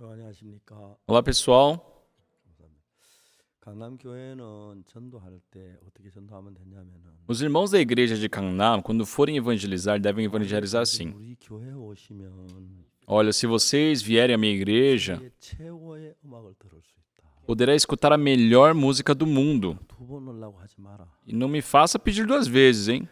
안녕하십니까. Olá, pessoal. 감사합니다. 강남교회는 전도할 때 어떻게 전도하면 되냐면은 Os irmãos da igreja de Gangnam, quando forem evangelizar, devem evangelizar assim. 우리 교회 오시면 Olha, se vocês vierem à minha igreja, 세계 최고의 음악을 들을 수 있다. poderá escutar a melhor música do mundo. 두 번 놀라고 하지 마라. E não me faça pedir duas vezes, hein?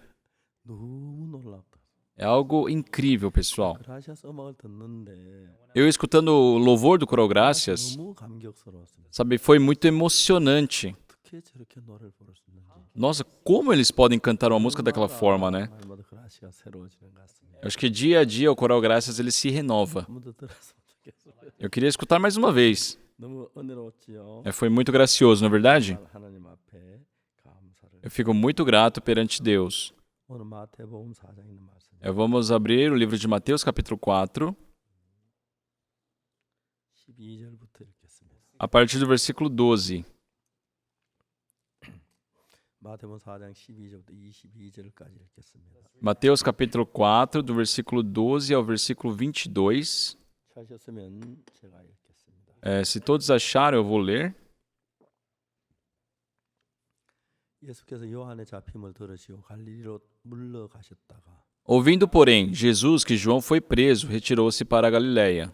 너무 놀랍다. É algo incrível, pessoal. 그라시아스 음악을 듣는데 Eu escutando o louvor do Coro Gracias, 너무 감격스러웠습니다. sabe, foi muito emocionante. 어떻게 저렇게 노래를 부를 수 있는지. Nossa, como eles podem cantar uma música daquela forma, né? 날마다 그라시아가 새로워지는 것 같습니다. Eu acho que dia a dia o Coral Gracias ele se renova. 한번 더 들었으면 좋겠어요. Eu queria escutar mais uma vez. 너무 은혜롭지요. Foi muito gracioso, não é verdade? 하나님 앞에 감사를. Eu fico muito grato perante Deus. 오늘 마태복음 4장에 있는 말씀. Vamos abrir o livro de Mateus, capítulo 4, 12절부터 읽겠습니다. a partir do versículo 12. 마태복음 4장 12절부터 22절까지 읽겠습니다. Mateus, capítulo 4, do versículo 12 ao versículo 22. 찾으셨으면 제가 읽겠습니다. Se todos acharam, eu vou ler. 예수께서 요한의 잡힘을 들으시고 갈릴리로 물러가셨다가 Ouvindo, porém, Jesus que João foi preso, retirou-se para a Galiléia.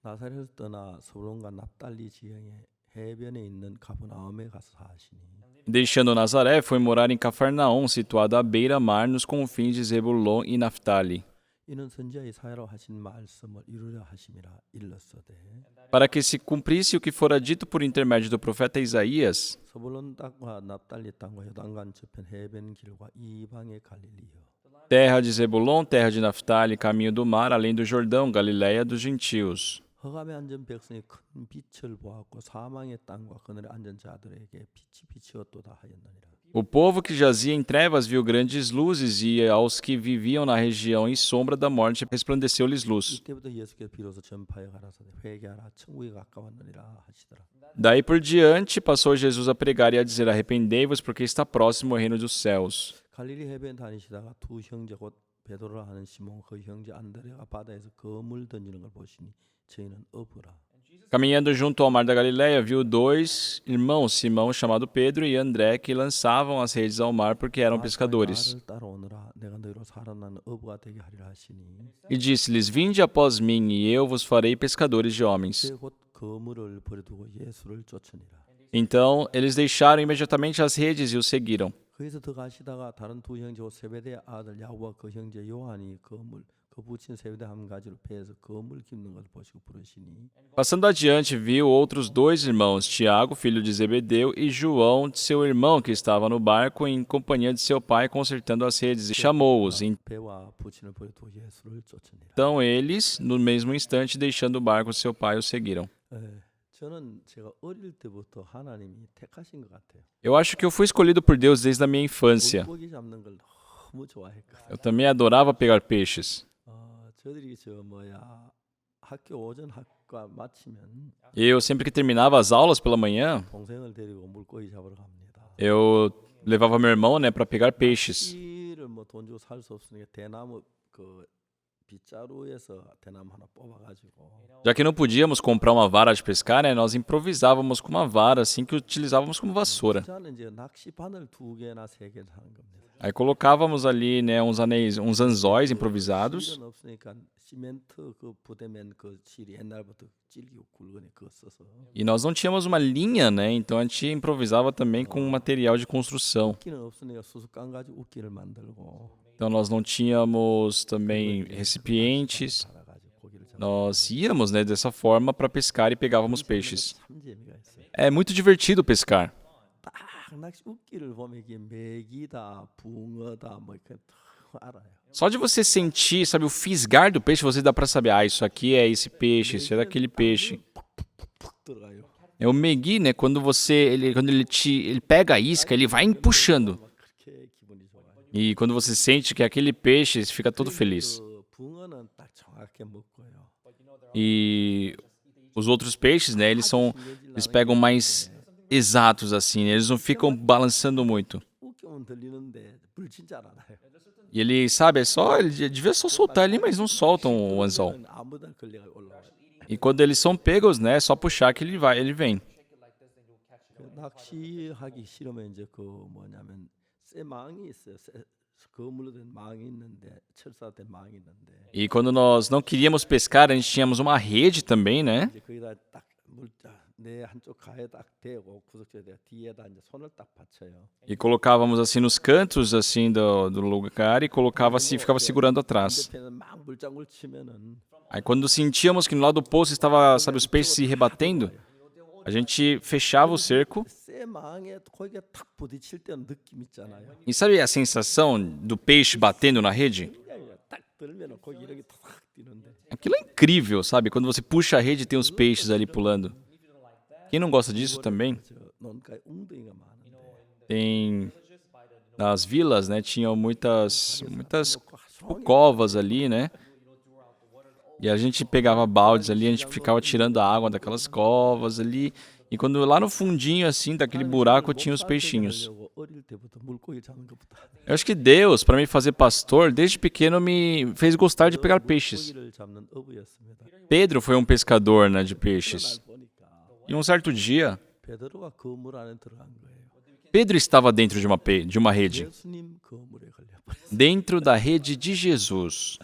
나사렛을 떠나 스불론과 납달리 지형의 해변에 있는 가버나움에 가서 사시니 Deixando Nazaré, foi morar em Cafarnaum, situado à beira-mar, nos confins de Zebulon e Naftali, 이는 선지자 이사야로 하신 말씀을 이루려 하심이라 일렀으되 para que se cumprisse o que fora dito por intermédio do profeta Isaías: 스불론 땅과 납달리 땅과 요단강 저편 해변 길과 이방의 갈릴리여 terra de Zebulon, terra de Naftali, caminho do mar, além do Jordão, Galiléia dos gentios. 허감에 앉은 백성이 큰 빛을 보았고 사망의 땅과 그늘에 앉은 자들에게 빛이 비치었도다 하였느니라. O povo que jazia em trevas viu grandes luzes, e aos que viviam na região em sombra da morte resplandeceu-lhes luz. 이때부터 예수께서 비로소 전파에 가라사대 회개하라 천국이 가까웠느니라 하시더라. Daí por diante passou Jesus a pregar e a dizer: arrependei-vos, porque está próximo o reino dos céus. 갈릴리 해변 다니시다가 두 형제 곧 베드로라 하는 시몬 그 형제 안드레가 바다에서 그물 던지는 걸 보시니 저희는 어부라. Caminhando junto ao mar da Galiléia, viu dois irmãos, Simão, chamado Pedro, e André, que lançavam as redes ao mar porque eram pescadores. 나를 따라오너라 내가 너희로 살아나는 어부가 되게 하리라 하시니 E disse-lhes: vinde após mim, e eu vos farei pescadores de homens. 곧 그물을 버려두고 예수를 쫓으니라. Então eles deixaram imediatamente as redes e o seguiram. 거기서 더 가시다가 다른 두 형제 곧 세베대의 아들 야고보와 그 형제 요한이 그 붙인 세베대 한 가지로 배에서 그물 깁는 것을 보시고 부르시니 Passando adiante, viu outros dois irmãos, Tiago, filho de Zebedeu, e João, seu irmão, que estava no barco em companhia de seu pai, consertando as redes, e chamou-os. 배와 부친을 버려두고 예수를 쫓으니라. Então eles, no mesmo instante, deixando o barco de seu pai, o seguiram. 저는 제가 어릴 때부터 하나님이 택하신 것 같아요. Eu acho que eu fui escolhido por Deus desde a minha infância. 물고기 잡는 걸 너무 좋아했거든요. Eu também adorava pegar peixes. 저들이 학교 오전 학과 마치면 Eu, sempre que terminava as aulas pela manhã, 동생을 데리고 물고기 잡으러 갑니다. eu levava meu irmão, para pegar peixes. 낚시를 돈 주고 살 수 없으니까 대나무 빗자루에서 대나무 하나 뽑아가지고 Já que não podíamos comprar uma vara de pescar, nós improvisávamos com uma vara, assim, que utilizávamos como vassoura. 저는 이제 낚시 바늘 2개나 3개 하는 겁니다. Aí colocávamos ali, uns anéis, uns anzóis improvisados. 실은 없으니까 시멘트 그 부대면 그 실이 옛날부터 질기고 굵으니 그거 써서 E nós não tínhamos uma linha, então a gente improvisava também com material de construção. 웃기는 없으니까 수수깡 가지고 웃기를 만들고 Então nós não tínhamos também recipientes. 달아가지고 고기를 잡고 Nós íamos, dessa forma para pescar e pegávamos peixes. 참 재미가 있어요. É muito divertido pescar. 딱 낚시 웃기를 보면 이게 메기다, 붕어다 뭐 이렇게 다 알아요. Só de você sentir, sabe, o fisgar do peixe, você dá para saber, isso aqui é esse peixe, isso é daquele peixe. 푹 들어가요. É o megui, quando ele pega a isca, ele vai puxando. 그렇게 기분이 좋아요. E quando você sente que é aquele peixe, você fica todo feliz. 그 붕어는 딱 정확하게 먹고요. E os outros peixes, eles pegam mais exatos assim, eles não ficam balançando muito. 웃기면 들리는데 불친 줄 알아요. E ele, sabe, ele devia só soltar ali, mas não soltam o anzol. 아무데나 걸려가 올라와요. E quando eles são pegos, né, é só puxar que ele vem. 그 낚시하기 싫으면 이제 그 뭐냐면 쇠망이 있어요. 거물로 된 망이 있는데 철사된 망이 있는데 E quando nós não queríamos pescar, a gente tínhamos uma rede também, né? 이제 거기다 딱 물자 내 한쪽 가에 딱 대고 구석지에 뒤에다 이제 손을 딱 받쳐요. E colocávamos assim nos cantos assim do lugar e colocava assim, ficava segurando atrás. 반대편은 막 물장구를 치면은 Aí quando sentíamos que no lado do poço estava, sabe, os peixes se rebatendo, a gente fechava o cerco. 쇠망에 거기에 탁 부딪힐 때는 느낌 있잖아요. E sabe a sensação do peixe batendo na rede? 굉장히 딱 들면은 거기 이렇게 탁 뛰는데 Aquilo é incrível, sabe? Quando você puxa a rede e tem os peixes ali pulando. Quem não gosta disso também? 저 논가에 웅덩이가 많은데 Tem nas vilas, né? Tinham muitas tipo, covas ali, né? E a gente pegava baldes ali, a gente ficava tirando a água daquelas covas ali. E quando lá no fundinho, assim, daquele buraco, tinha os peixinhos. 하려고 어릴 때부터 물고기 잡는 것부터 Eu acho que Deus, para me fazer pastor, desde pequeno me fez gostar de pegar peixes. 물고기를 잡는 어부였습니다. Pedro foi um pescador, né, de peixes. 날 보니까 E um certo dia, 베드로가 그물 안에 들어간 거예요. Pedro estava dentro de uma rede. 예수님 그물에 걸려버렸어요. Dentro da rede de Jesus.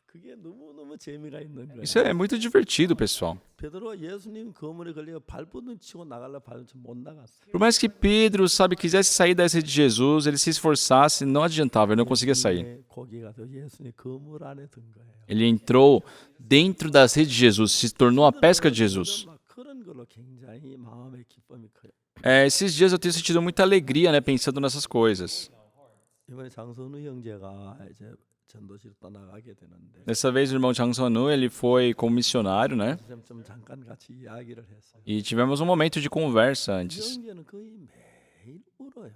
그게 너무너무 재미가 있는 거예요. Isso é muito divertido, pessoal. 베드로가 예수님 그물에 걸려 발버둥 치고 나가려 발버둥 못 나갔어요. Por mais que Pedro, sabe, quisesse sair dessa rede de Jesus, ele se esforçasse, não adiantava, ele não conseguia sair. 고기가 또 예수님 그물 안에 든 거예요. Ele entrou dentro das redes de Jesus, se tornou a pesca de Jesus. 막 그런 걸로 굉장히 마음의 기쁨이 커요. Esses dias eu tenho sentido muita alegria, né, pensando nessas coisas. 이번에 장선우 형제가 이제 전도지로 떠나가게 되는데 Dessa vez o irmão Chang Sonu, ele foi como missionário, né? 좀 잠깐 같이 이야기를 했어요. E tivemos um momento de conversa 이 antes. 형제는 거의 매일 울어요.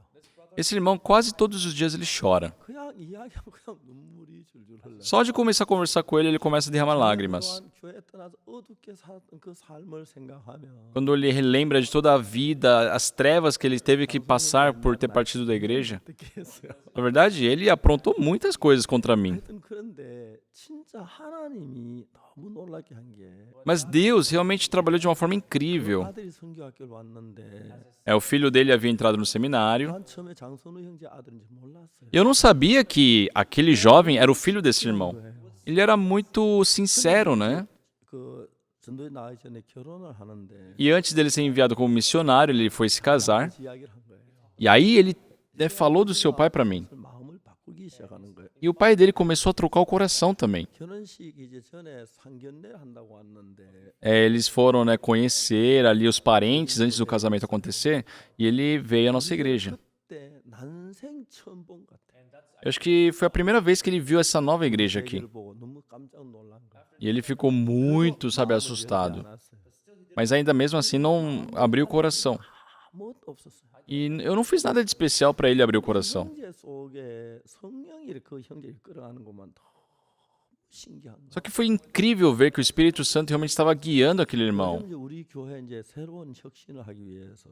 Esse irmão, quase todos os dias ele chora. 그냥 이야기하면 그냥 눈물이 줄줄 흘러요. Só de começar a conversar com ele começa a derramar lágrimas. 또한 교회 떠나서 어둡게 살았던 그 삶을 생각하면 Quando ele relembra de toda a vida, as trevas que ele teve que passar por ter partido da igreja. 어떻게 했어요? Na verdade, ele aprontou muitas coisas contra mim. 하여튼 그런데 진짜 하나님이 너무 놀랍게 한 게 Mas Deus realmente trabalhou de uma forma incrível. 아들이 성교학교를 왔는데 O filho dele havia entrado no seminário. 난 처음에 장선우 형제 아들인지 몰랐어요. Eu não sabia que aquele jovem era o filho desse irmão. Ele era muito sincero, né? 그 전도에 나가기 전에 결혼을 하는데 E antes dele ser enviado como missionário, ele foi se casar. 이야기를 한 거예요. E aí ele falou do seu pai para mim. 마음을 바꾸기 시작하는 거예요. E o pai dele começou a trocar o coração também. 결혼식 이제 전에 상견례 한다고 왔는데 Eles foram, né, conhecer ali os parentes antes do casamento acontecer. E ele veio à nossa igreja. 그때 난생 처음 본 것 같아요. Eu acho que foi a primeira vez que ele viu essa nova igreja aqui. 얘기를 보고 너무 깜짝 놀란 거예요. E ele ficou muito, sabe, assustado. Mas ainda mesmo assim não abriu o coração. 아무것도 없었어요. E eu não fiz nada de especial para ele abrir o coração. 형제 속에 성령이 그 형제를 끌어가는 것만 너무 신기한 거예요. Só que foi incrível ver que o Espírito Santo realmente estava guiando aquele irmão. 이제 우리 교회 이제 새로운 혁신을 하기 위해서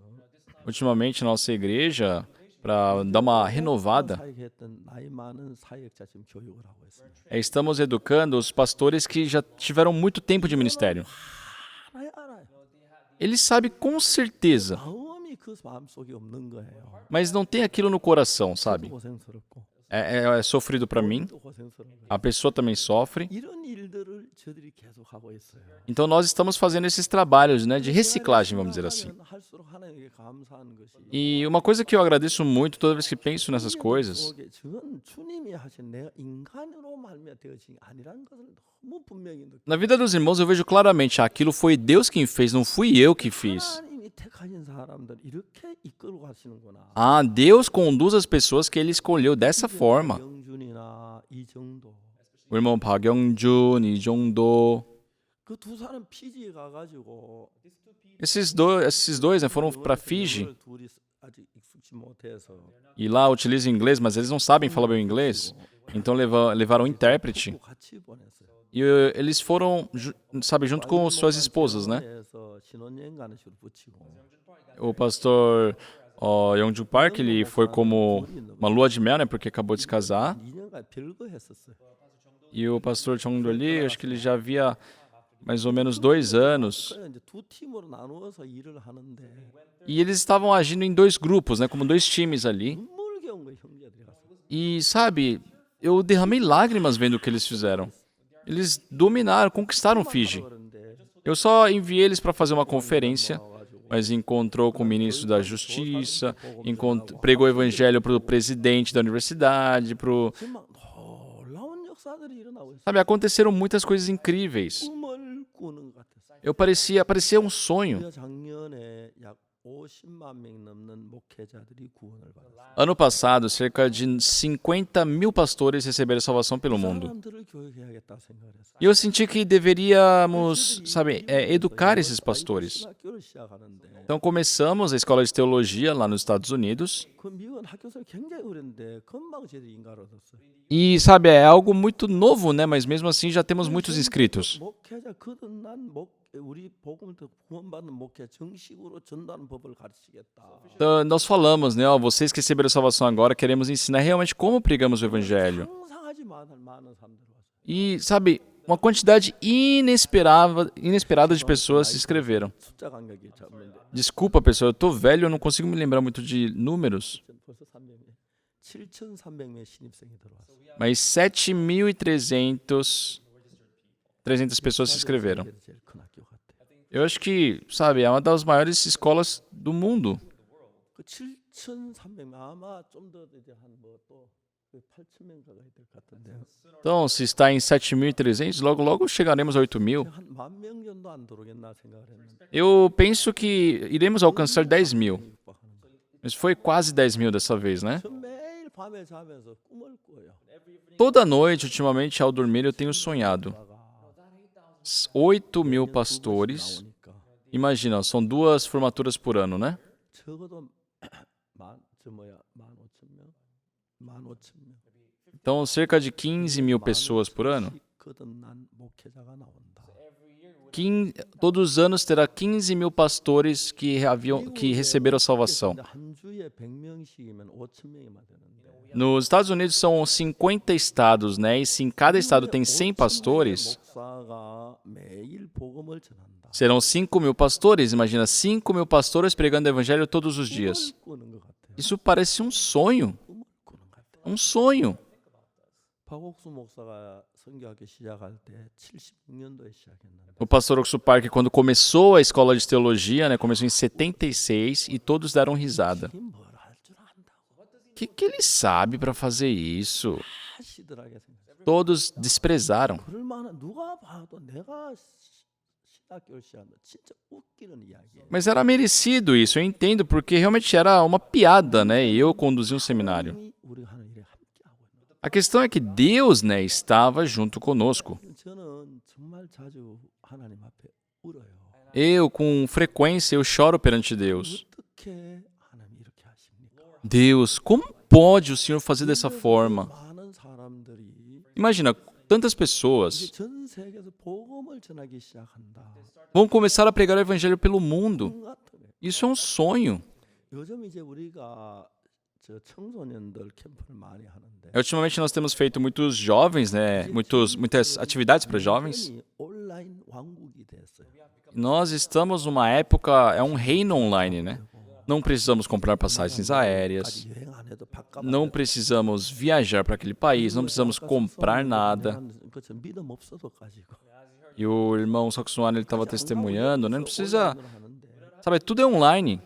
Ultimamente, nossa igreja, para dar uma renovada, 사역했던 나이 많은 사역자 지금 교육을 하고 있어요. estamos educando os pastores que já tiveram muito tempo de ministério. 알아요. Eles sabem com certeza, 마음이 그 마음 속에 없는 거예요. mas não tem aquilo no coração, sabe? 고생스럽고 É sofrido para mim, 또 고생스러운 거예요. a pessoa também sofre. 이런 일들을 저들이 계속 하고 있어요. Então nós estamos fazendo esses trabalhos, né, de reciclagem, vamos dizer assim. 할수록 하나님께 감사한 것이 E uma coisa que eu agradeço muito toda vez que penso nessas coisas, 속에 전 주님이 하신 내가 인간으로 말미암아 되어진 게 아니라는 것을 너무 분명히 느껴요. na vida dos irmãos eu vejo claramente, aquilo foi Deus quem fez, não fui eu que fiz. 하나님이 택하신 사람들 이렇게 이끌고 가시는구나. Ah, Deus conduz as pessoas que Ele escolheu dessa forma. 영준이나 이정도 O irmão Park Young-jun, Lee Jong-do, 그 두 사람 피지에 가가지고 esses dois né, foram para Fiji 둘이 아직 익숙지 못해서 e lá utilizam inglês, mas eles não sabem falar bem o inglês, então levaram um intérprete. 꼭 같이 보냈어요. E eles foram, sabe, junto com suas esposas, né? 그래서 신혼여행 가는 식으로 붙이고 O pastor O Yongjung Park, ele foi como uma lua de mel, né? Porque acabou de se casar. 2년간 별거 했었어요. E o pastor Chong Doli, acho que ele já havia mais ou menos 2 anos. 그래 이제 두 팀으로 나누어서 일을 하는데 E eles estavam agindo em 2 grupos, né? Como 2 times ali. 눈물겨운 거예요, 형제들이 가서. E, sabe, eu derramei lágrimas vendo o que eles fizeram. Eles dominaram, conquistaram Fiji. 그런데 Eu só enviei eles para fazer uma conferência, mas encontrou com o ministro da Justiça, pregou o evangelho para o presidente da universidade, 지금 막 놀라운 역사들이 일어나고 있어요. Sabe, aconteceram muitas coisas incríveis. 꿈을 꾸는 것 같았어요. Eu parecia um sonho. 우리가 작년에 약 50만 명 넘는 목회자들이 구원을 받았어요. Ano passado, cerca de 50 mil pastores receberam salvação pelo mundo. 사람들을 교육해야겠다 생각했어요. E eu senti que deveríamos, sabe, educar esses pastores. 학교를 시작하는데 Então começamos a escola de teologia lá nos Estados Unidos. 그 미국은 학교에서 굉장히 어렸는데 금방 쟤들이 인가를 얻었어요. E, sabe, é algo muito novo, né? Mas mesmo assim já temos muitos inscritos. 목회자 거듭난 우리 복음을 듣고 구원받는 목회 정식으로 전도하는 법을 가르치겠다. Então, nós falamos, né? Ó, vocês que receberam salvação agora, queremos ensinar realmente como pregamos o evangelho. 상상하지 많은 사람들 왔어요. E, sabe, uma quantidade inesperada de pessoas se inscreveram. 숫자 감각이 잡는데 Desculpa, pessoal, eu tô velho, eu não consigo me lembrar muito de números. 벌써 300명, 7,300명 신입생이 들어왔어요. Mas 7.300 pessoas se inscreveram. 제일 큰 학교 같아. Eu acho que, sabe, é uma das maiores escolas do mundo. 그 7,300명 아마 좀 더 이제 한뭐또 8,000명 가까이 될 것 같은데요. Então, se está em 7.300, logo chegaremos a 8.000. 한 10,000명 정도 안 들어오겠나 생각을 했는데. Eu penso que iremos alcançar 10.000. Mas foi quase 10.000 dessa vez, né? 저 매일 밤에 자면서 꿈을 꿔요. Toda noite, ultimamente, ao dormir, eu tenho sonhado. 8.000 pastores. 나오니까 Imagina, são 2 formaturas por ano, né? 적어도 15,000명, 15,000명. Então, cerca de 15.000 pessoas por ano. 거듭난 목회자가 나온다. Todos os anos terá 15.000 pastores que receberam a salvação. 근데 한 주에 100명씩이면 5,000명이면 되는데. Nos Estados Unidos são 50 estados, né? E se em cada estado tem 100 pastores, 목사가 매일 복음을 전한다. serão 5.000 pastores. Imagina, 5.000 pastores pregando o evangelho todos os dias. 꿈을 꾸는 것 같아요. Isso parece um sonho. 꿈을 꾸는 것 같아요. Um sonho. 박옥수 목사가 선교학교 시작할 때 76년도에 시작했는데 O pastor Oxo Park, quando começou a escola de teologia, né? Começou em 76 e todos deram risada. 뭘할줄 안다고 O que ele sabe para fazer isso? 시들하게 생겼어요. Todos desprezaram. 그럴 만한 누가 봐도 내가 신학교를 시작한다. 진짜 웃기는 이야기예요. Mas era merecido isso, eu entendo, porque realmente era uma piada, né? Eu conduzi um seminário. 하나님이 우리가 하는 일에 함께하고 있는 A questão é que Deus, né, estava junto conosco. 거예요. 저는 정말 자주 하나님 앞에 울어요. Eu, com frequência, eu choro perante Deus. 어떻게 하나님 이렇게 하십니까? Deus, como pode o Senhor fazer dessa forma? 많은 사람들이 Imagina, tantas 이제 pessoas 전 세계에서 복음을 전하기 시작한다. vão começar a pregar o evangelho pelo mundo. 꿈 같아요. Isso é um sonho. 요즘 이제 우리가 저 청소년들 캠프를 많이 하는데 Ultimamente nós temos feito muitos jovens, né? Muitas atividades para jovens. 완전히 온라인 왕국이 됐어요. Nós estamos numa época, é um reino online, né? Não precisamos comprar passagens aéreas, 아직 여행 안 해도 바꿔 não precisamos viajar para aquele país, não precisamos comprar nada. 그저 믿음 없어도 가지고 E o irmão Saksuan, ele estava testemunhando, né? Não precisa, sabe, tudo é online.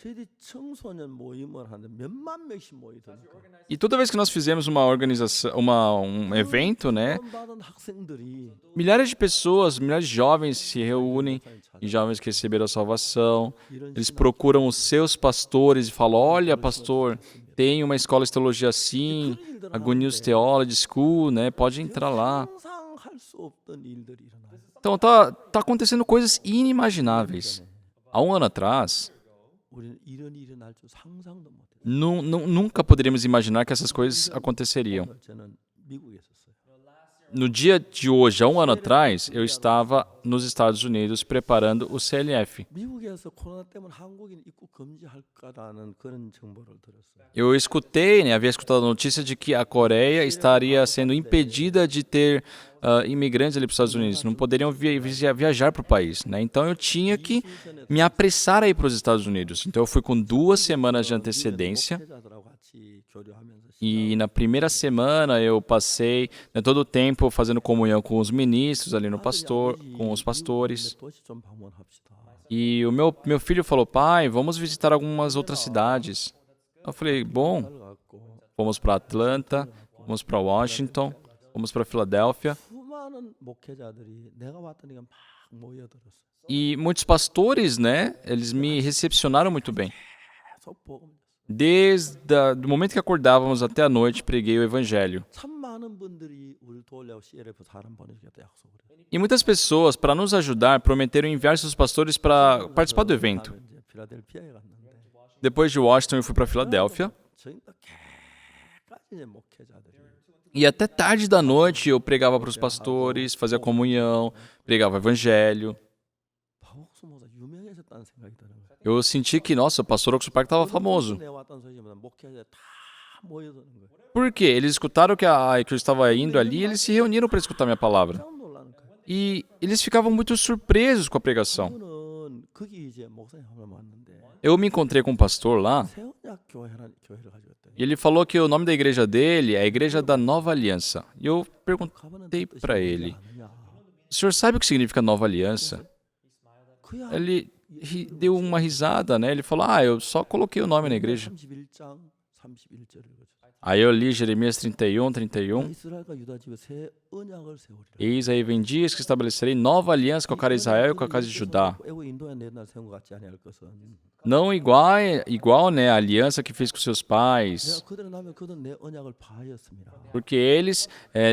저희들이 청소년 모임을 하는데 몇만 명씩 모이더니까 E toda vez que nós fizemos uma organização, um evento, né? 받은 학생들이 Milhares de pessoas, milhares de jovens se reúnem, e jovens que receberam a salvação, eles procuram os seus pastores e falam: olha, pastor, tem uma escola de teologia assim, a Good News Theology School, né? Pode entrar lá. 상상할 수 없던 일들이 일어나요. Então tá acontecendo coisas inimagináveis. Há um ano atrás, 우리는 이런 일이 날 줄 상상도 못했어요. nunca poderíamos imaginar que essas coisas aconteceriam. 저는 미국에 있었어요. no dia de hoje, há um ano atrás, eu estava nos Estados Unidos preparando o CLF. 미국에서 코로나 때문에 한국인 입국 금지할까라는 그런 정보를 들었어요. Eu escutei, né, havia escutado a notícia de que a Coreia estaria sendo impedida de ter imigrantes ali para os Estados Unidos, não poderiam viajar para o país, né? Então eu tinha que me apressar a ir para os Estados Unidos. Então eu fui com 2 semanas de antecedência. 목회자들하고 같이 교류하면서 E na primeira semana eu passei, né, todo o tempo fazendo comunhão com os ministros ali no pastor, com os pastores. 도시 좀 방문합시다. E o meu filho falou, pai, vamos visitar algumas outras cidades. Eu falei, bom, 갖고 fomos para Atlanta, fomos para Washington, fomos para Filadélfia. 수많은 목회자들이 내가 왔다니까 막 모여들었어요. E muitos pastores, né, eles me recepcionaram muito bem. 계속 복음. Desde o momento que acordávamos até a noite, preguei o evangelho. 참 많은 분들이 우리 도우려고 CLF 사람 보내주겠다 약속을 해요. E muitas pessoas, para nos ajudar, prometeram enviar seus pastores para participar do evento. 이제 필라델피아에 갔는데 Depois de Washington, eu fui para Filadélfia. 저희가 개까지 이제 목회자들이 E até tarde da noite eu pregava para os pastores, fazia comunhão, pregava o evangelho. 박옥수 목사 유명해졌다는 생각이 드는 거예요. Eu senti que, nossa, o pastor Oxo Park estava famoso. 내 왔다는 소리보다 목회자 다 모여드는 거예요. Por quê? Eles escutaram que eu estava indo ali e eles se reuniram para escutar minha palavra. 깜짝 놀라는 거예요. E eles ficavam muito surpresos com a pregação. 저는 거기 이제 목사님 한 번 왔는데 Eu me encontrei com um pastor lá 세원약 교회를 가지고 왔더니 e ele falou que o nome da igreja dele é a Igreja da Nova Aliança. E eu perguntei 가면은 para 뜻이 ele, 뭔지 아느냐. o senhor sabe o que significa Nova Aliança? 그야 Ele deu uma risada, né? Ele falou, eu só coloquei o nome na igreja. 31장 31절을 읽어주세요. Aí eu li Jeremias 31. 이스라엘과 유다 집에 새 언약을 세우리라. Eis aí vem dias que estabelecerei nova aliança com a casa de Israel e com a casa de Judá. 애굽 인도에 내날 세운 것 같지 아니할 것은 Não igual, né, a aliança que fez com seus pais, 내가 그들을 하면 그들은 내 언약을 파하였습니다. porque eles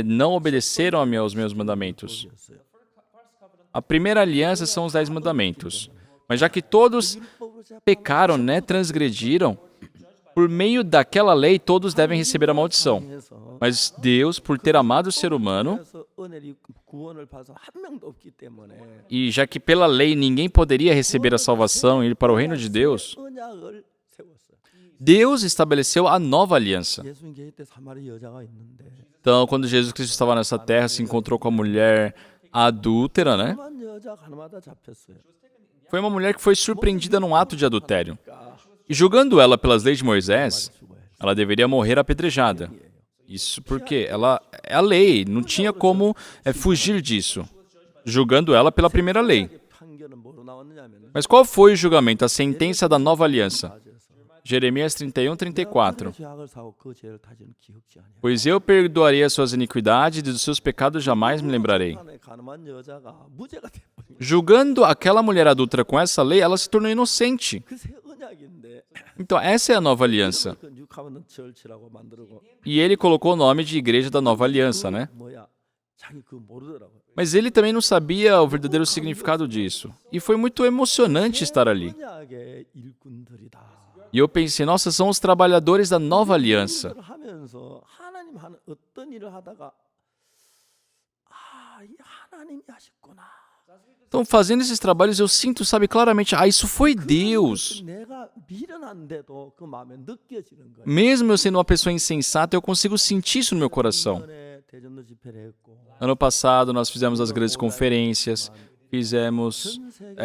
não obedeceram aos meus mandamentos. 그랬어요. A primeira aliança são os 10 mandamentos. Mas já que todos pecaram, né, transgrediram, por meio daquela lei todos devem receber a maldição. 해서 Mas Deus, por ter amado o ser humano, 그래서 은혜를 구원을 받아서 한 명도 없기 때문에 e já que pela lei ninguém poderia receber a salvação e ir para o reino de Deus, 언약을 세웠어요. Deus estabeleceu a nova aliança. 예수님 계실 때 사마리 여자가 있는데 Então, quando Jesus Cristo estava nessa terra, se encontrou com a mulher adúltera, né? 한 여자 가나마다 잡혔어요. Foi uma mulher que foi surpreendida num ato de adultério. E julgando ela pelas leis de Moisés, ela deveria morrer apedrejada. Isso porque ela é a lei, não tinha como fugir disso. Julgando ela pela primeira lei. 판결은 뭐로 나왔느냐면 Mas qual foi o julgamento, a sentença da nova aliança? Jeremias 31:34. 죄악을 사고 그 죄를 다시는 기억지 아니하리라. Pois eu perdoarei as suas iniquidades e dos seus pecados jamais me lembrarei. 가늠한 여자가 무죄가 돼버린 Julgando aquela mulher adúltera com essa lei, ela se tornou inocente. 그새 언약인데 Então essa é a nova aliança. 그 뉴카버넌 철치라고 만들고 E ele colocou o nome de Igreja da Nova Aliança, né? 뭐야 자기 그거 모르더라고. Mas ele também não sabia o verdadeiro significado disso. E foi muito emocionante estar ali. 언약의 일꾼들이다. E eu pensei, nossa, são os trabalhadores da Nova Aliança. 일을 하면서 하나님 하는 어떤 일을 하다가 이 하나님이 하셨구나. Então, fazendo esses trabalhos, eu sinto, sabe, claramente, isso foi Deus. 내가 미련한데도 그 마음에 느껴지는 거예요. Mesmo eu sendo uma pessoa insensata, eu consigo sentir isso no meu coração. 전에 대전도 집회를 했고 Ano passado, nós fizemos as grandes conferências, fizemos...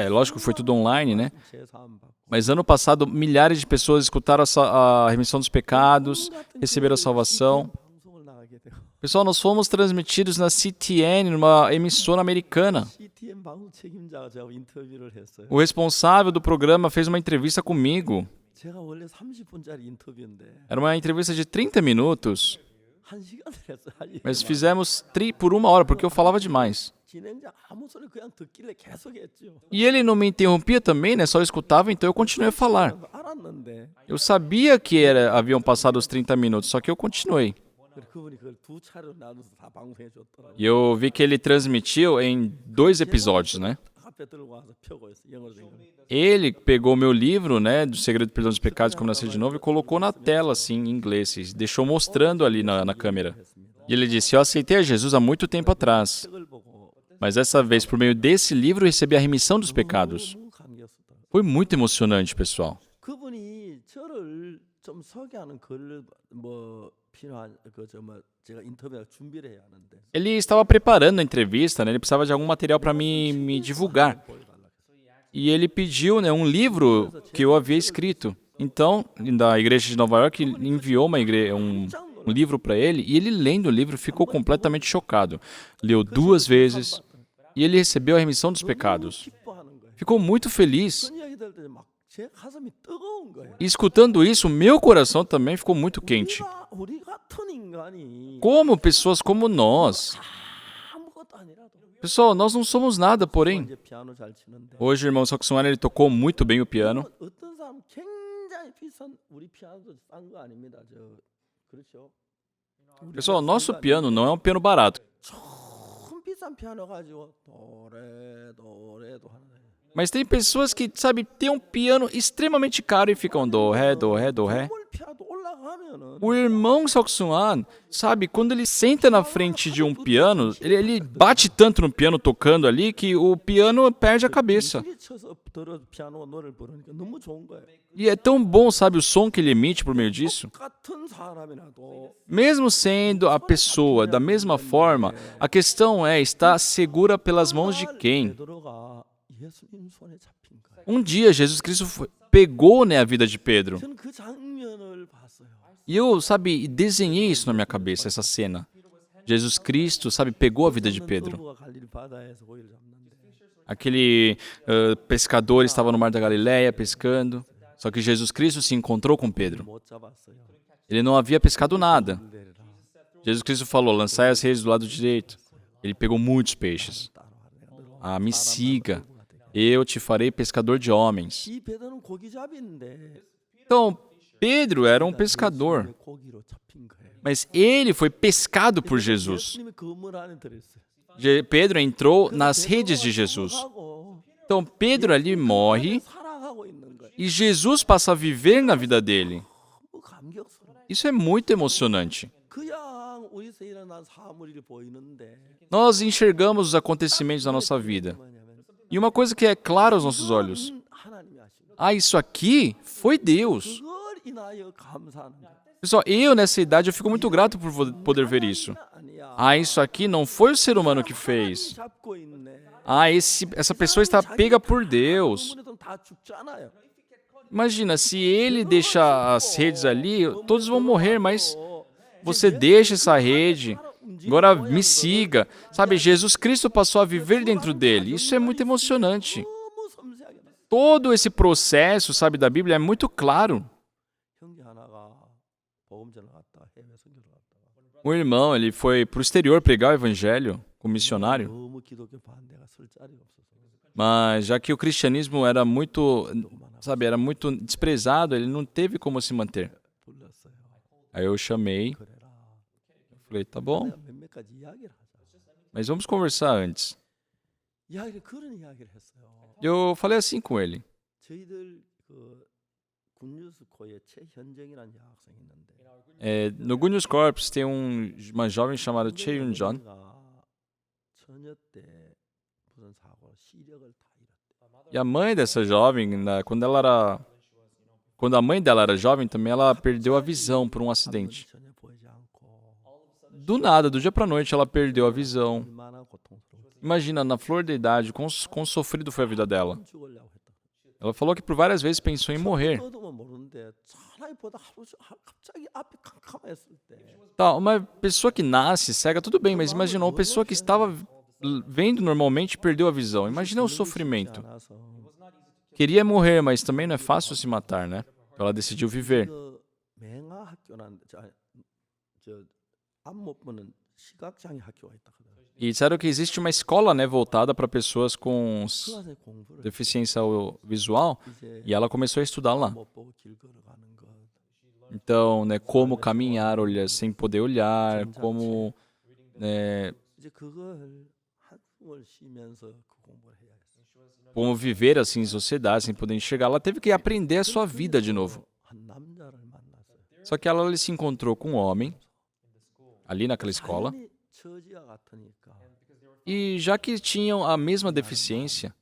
lógico, foi tudo online, né? 제사함 받고 Mas ano passado, milhares de pessoas escutaram a remissão dos pecados, receberam a salvação. 방송을 나가게 되고 Pessoal, nós fomos transmitidos na CTN, numa emissora americana. CTN 방송 책임자가 제가 인터뷰를 했어요. O responsável do programa fez uma entrevista comigo. 제가 원래 30분짜리 인터뷰인데 Era uma entrevista de 30 minutos, 1시간을 했어요. mas fizemos por 1 hora, porque eu falava demais. 진행자 아무 소리 그냥 듣길래 계속 했죠. E ele não me interrompia também, né? Só escutava, então eu continuei a falar. 알았는데 Eu sabia que haviam passado os 30 minutos, só que eu continuei. 그분이 그걸 두 차례로 나눠서 다 방송해 줬더라고요. E eu vi que ele transmitiu em 2 episódios, né? 앞에 들고 와서 펴고 있어. 영어로 된 거. Ele pegou meu livro, né, do Segredo do Perdão dos Pecados, como nascer de novo, e colocou na tela, assim, em inglês, e deixou mostrando ali na câmera. E ele disse, eu aceitei a Jesus há muito tempo atrás, 책을 보고 mas dessa vez, por meio desse livro, eu recebi a remissão dos pecados. 너무 감격스럽다. Foi muito emocionante, pessoal. 그분이 저를 좀 소개하는 글을 뭐 필요한 그저뭐 제가 인터뷰 준비를 해야 하는데 Ele estava preparando a entrevista, né? Ele precisava de algum material para me divulgar. E ele pediu, né, um livro que eu havia escrito. Então, da igreja de Nova York enviou um livro para ele, e ele, lendo o livro, ficou completamente chocado. Leu 2 vezes, e ele recebeu a remissão dos pecados. 기뻐하는 거예요. Ficou muito feliz. 그런 이야기 들을 때 막 제 가슴이 뜨거운 거예요. E escutando isso, meu coração também ficou muito quente. 우리 같은 인간이 Como pessoas como nós. 아무것도 아니라도 Pessoal, nós não somos nada, porém. 이제 피아노 잘 치는데 Hoje o irmão Saksuan, ele tocou muito bem o piano. 어떤 사람 굉장히 비싼 우리 피아노도 싼 거 아닙니다. 그렇죠? Pessoal, nosso piano não é um piano barato. 큰 비싼 피아노 가지고 도레도 하는 거예요. Mas tem pessoas que, sabe, tem um piano extremamente caro e ficam do, ré, do, ré, do, ré. 뭘 피아노 올라가면은 O irmão Saksuan, sabe, quando ele senta na frente de um piano, ele bate tanto no piano tocando ali que o piano perde a cabeça. 미술이 쳐서 들어 피아노 노래를 부르니까 너무 좋은 거예요. E é tão bom, sabe, o som que ele emite por meio disso. 똑같은 사람이라도 Mesmo sendo a pessoa da mesma forma, a questão é, está segura pelas mãos de quem? 베드로가 예수님 손에 잡힌 거예요. Um dia, Jesus Cristo pegou, né, a vida de Pedro. 저는 그 장면을 봤어요. E eu, sabe, desenhei isso na minha cabeça, essa cena. Jesus Cristo, sabe, pegou a vida de Pedro. 노부가 갈릴리 바다에서 고기를 잡는데 Aquele pescador estava no mar da Galileia pescando, só que Jesus Cristo se encontrou com Pedro. 못 잡았어요. Ele não havia pescado nada. 내리라. Jesus Cristo falou, lançai as redes do lado direito. Ele pegou muitos peixes. Ah, me siga. Eu te farei pescador de homens. 이 베드로는 고기잡이인데 Então, Pedro era um pescador, 예수님의 고기로 잡힌 거예요. mas ele foi pescado por Jesus. 예수님의 그물 안에 들어있어요. Pedro entrou nas redes de Jesus. 하고 Então, Pedro ali morre 살아가고 있는 거예요. e Jesus passa a viver na vida dele. 너무 감격스러워. Isso é muito emocionante. 그냥 우리에서 일어난 사물이 보이는데 Nós enxergamos os acontecimentos da nossa vida. 뭐냐면 E uma coisa que é clara aos nossos olhos. 하나님이 하신 거. Ah, isso aqui foi Deus. 그걸 인하여 감사하는 거예요. Pessoal, eu nessa idade eu fico muito grato por poder ver isso. 아니야. Ah, isso aqui não foi o ser humano que fez. 잡고 있네. Ah, essa pessoa está pega por Deus. 아무래도 다 죽잖아요. Imagina, se ele deixa as redes ali, todos vão morrer, mas você deixa essa rede. Agora me siga. Sabe, Jesus Cristo passou a viver dentro dele. Isso é muito emocionante. 너무 섬세하게 나. Todo esse processo, sabe, da Bíblia é muito claro. 형제 하나가 보험전을 갔다 해외 선교를 갔다가 Um irmão, ele foi para o exterior pregar o evangelho como missionário. 너무 기독교 반대가 설 자리가 없어서 Mas já que o cristianismo era muito, sabe, era muito desprezado, ele não teve como se manter. 불렀어요. Aí eu chamei, 그래라. falei, tá bom, 내가 몇몇 가지 이야기를 하자. mas vamos conversar antes. 이야기를 그런 이야기를 했어요. Eu falei assim com ele. 저희들 그 군유스코에 최현정이라는 여학생이 있는데 No Gunius Corps tem uma jovem chamada Choi Yun-jon. 어머니가 처녀 때 무슨 사고 시력을 다 잃었대. E a mãe dessa jovem, quando a mãe dela era jovem também, ela perdeu a visão por um acidente. 전혀 보이지 않고 Do nada, do dia pra noite, ela perdeu a visão. 얼마나 고통스러웠어. Imagina, na flor da idade, quão sofrido foi a vida dela. 죽으려고 했다. Ela falou que por várias vezes pensou em morrer. 떠도면 모르는데 차라리 보다 갑자기 앞이 캄캄했을 때 Tá, uma pessoa que nasce cega, tudo bem, mas imagina uma pessoa que estava vendo normalmente e perdeu a visão. Imagina o sofrimento. 않아서 Queria morrer, mas também não é fácil se matar, né? Ela decidiu viver. 그 맹아 학교라는 앞못 보는 시각장애 학교가 있다 그러더라고요. E disseram que existe uma escola, né, voltada para pessoas com 그 와서 공부를 deficiência visual, 이제 e ela começou a estudar lá. 못 보고 길 걸어가는 것, Então, né, como caminhar, olhar sem poder olhar, como, né, 이제 그걸 한숨을 쉬면서 그 공부를 해야 했어요. como viver assim em sociedade sem poder enxergar. Ela teve que aprender a sua vida de novo. 한 남자를 만났어요. Só que ela se encontrou com um homem ali naquela escola. 당연히 처지와 같으니까 E já que tinham a mesma deficiência,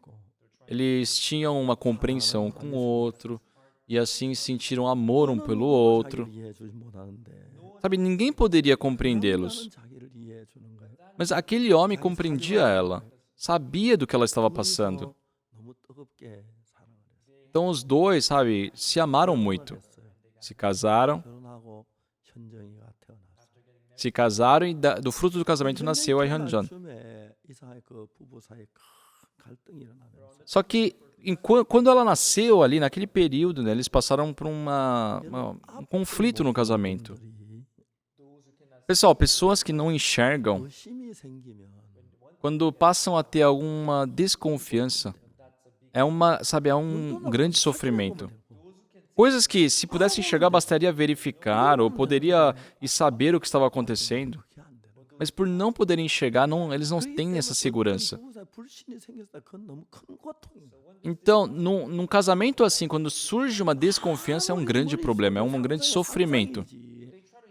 eles tinham uma compreensão com o outro e assim sentiram amor um pelo outro. 자기를 이해해 주지 못하는데 Sabe, ninguém poderia compreendê-los. 누군가는 자기를 이해해 주는 거예요. Mas aquele homem compreendia ela, sabia do que ela estava passando. 너무 뜨겁게 사랑을 했어요. Então os dois, sabe, se amaram muito. Se casaram, 결혼하고 현정이가 태어났어요. se casaram e do fruto do casamento nasceu a Hyunjin. 쯤에 이상하게 그 부부 사이에 큰 갈등이 일어나면서 Só que quando ela nasceu ali, naquele período, né, eles passaram por um conflito no casamento. Pessoal, pessoas que não enxergam, 의심이 생기면 quando passam a ter alguma desconfiança, é um grande sofrimento. Coisas que, se pudesse enxergar, bastaria verificar ou poderia e saber o que estava acontecendo. 그게 안 되는 Mas por não poderem enxergar, eles não têm essa segurança. 부부 사이에 불신이 생겼다. 그건 너무 큰 고통이에요. Então, num casamento assim, quando surge uma desconfiança, é um grande problema, é um grande sofrimento.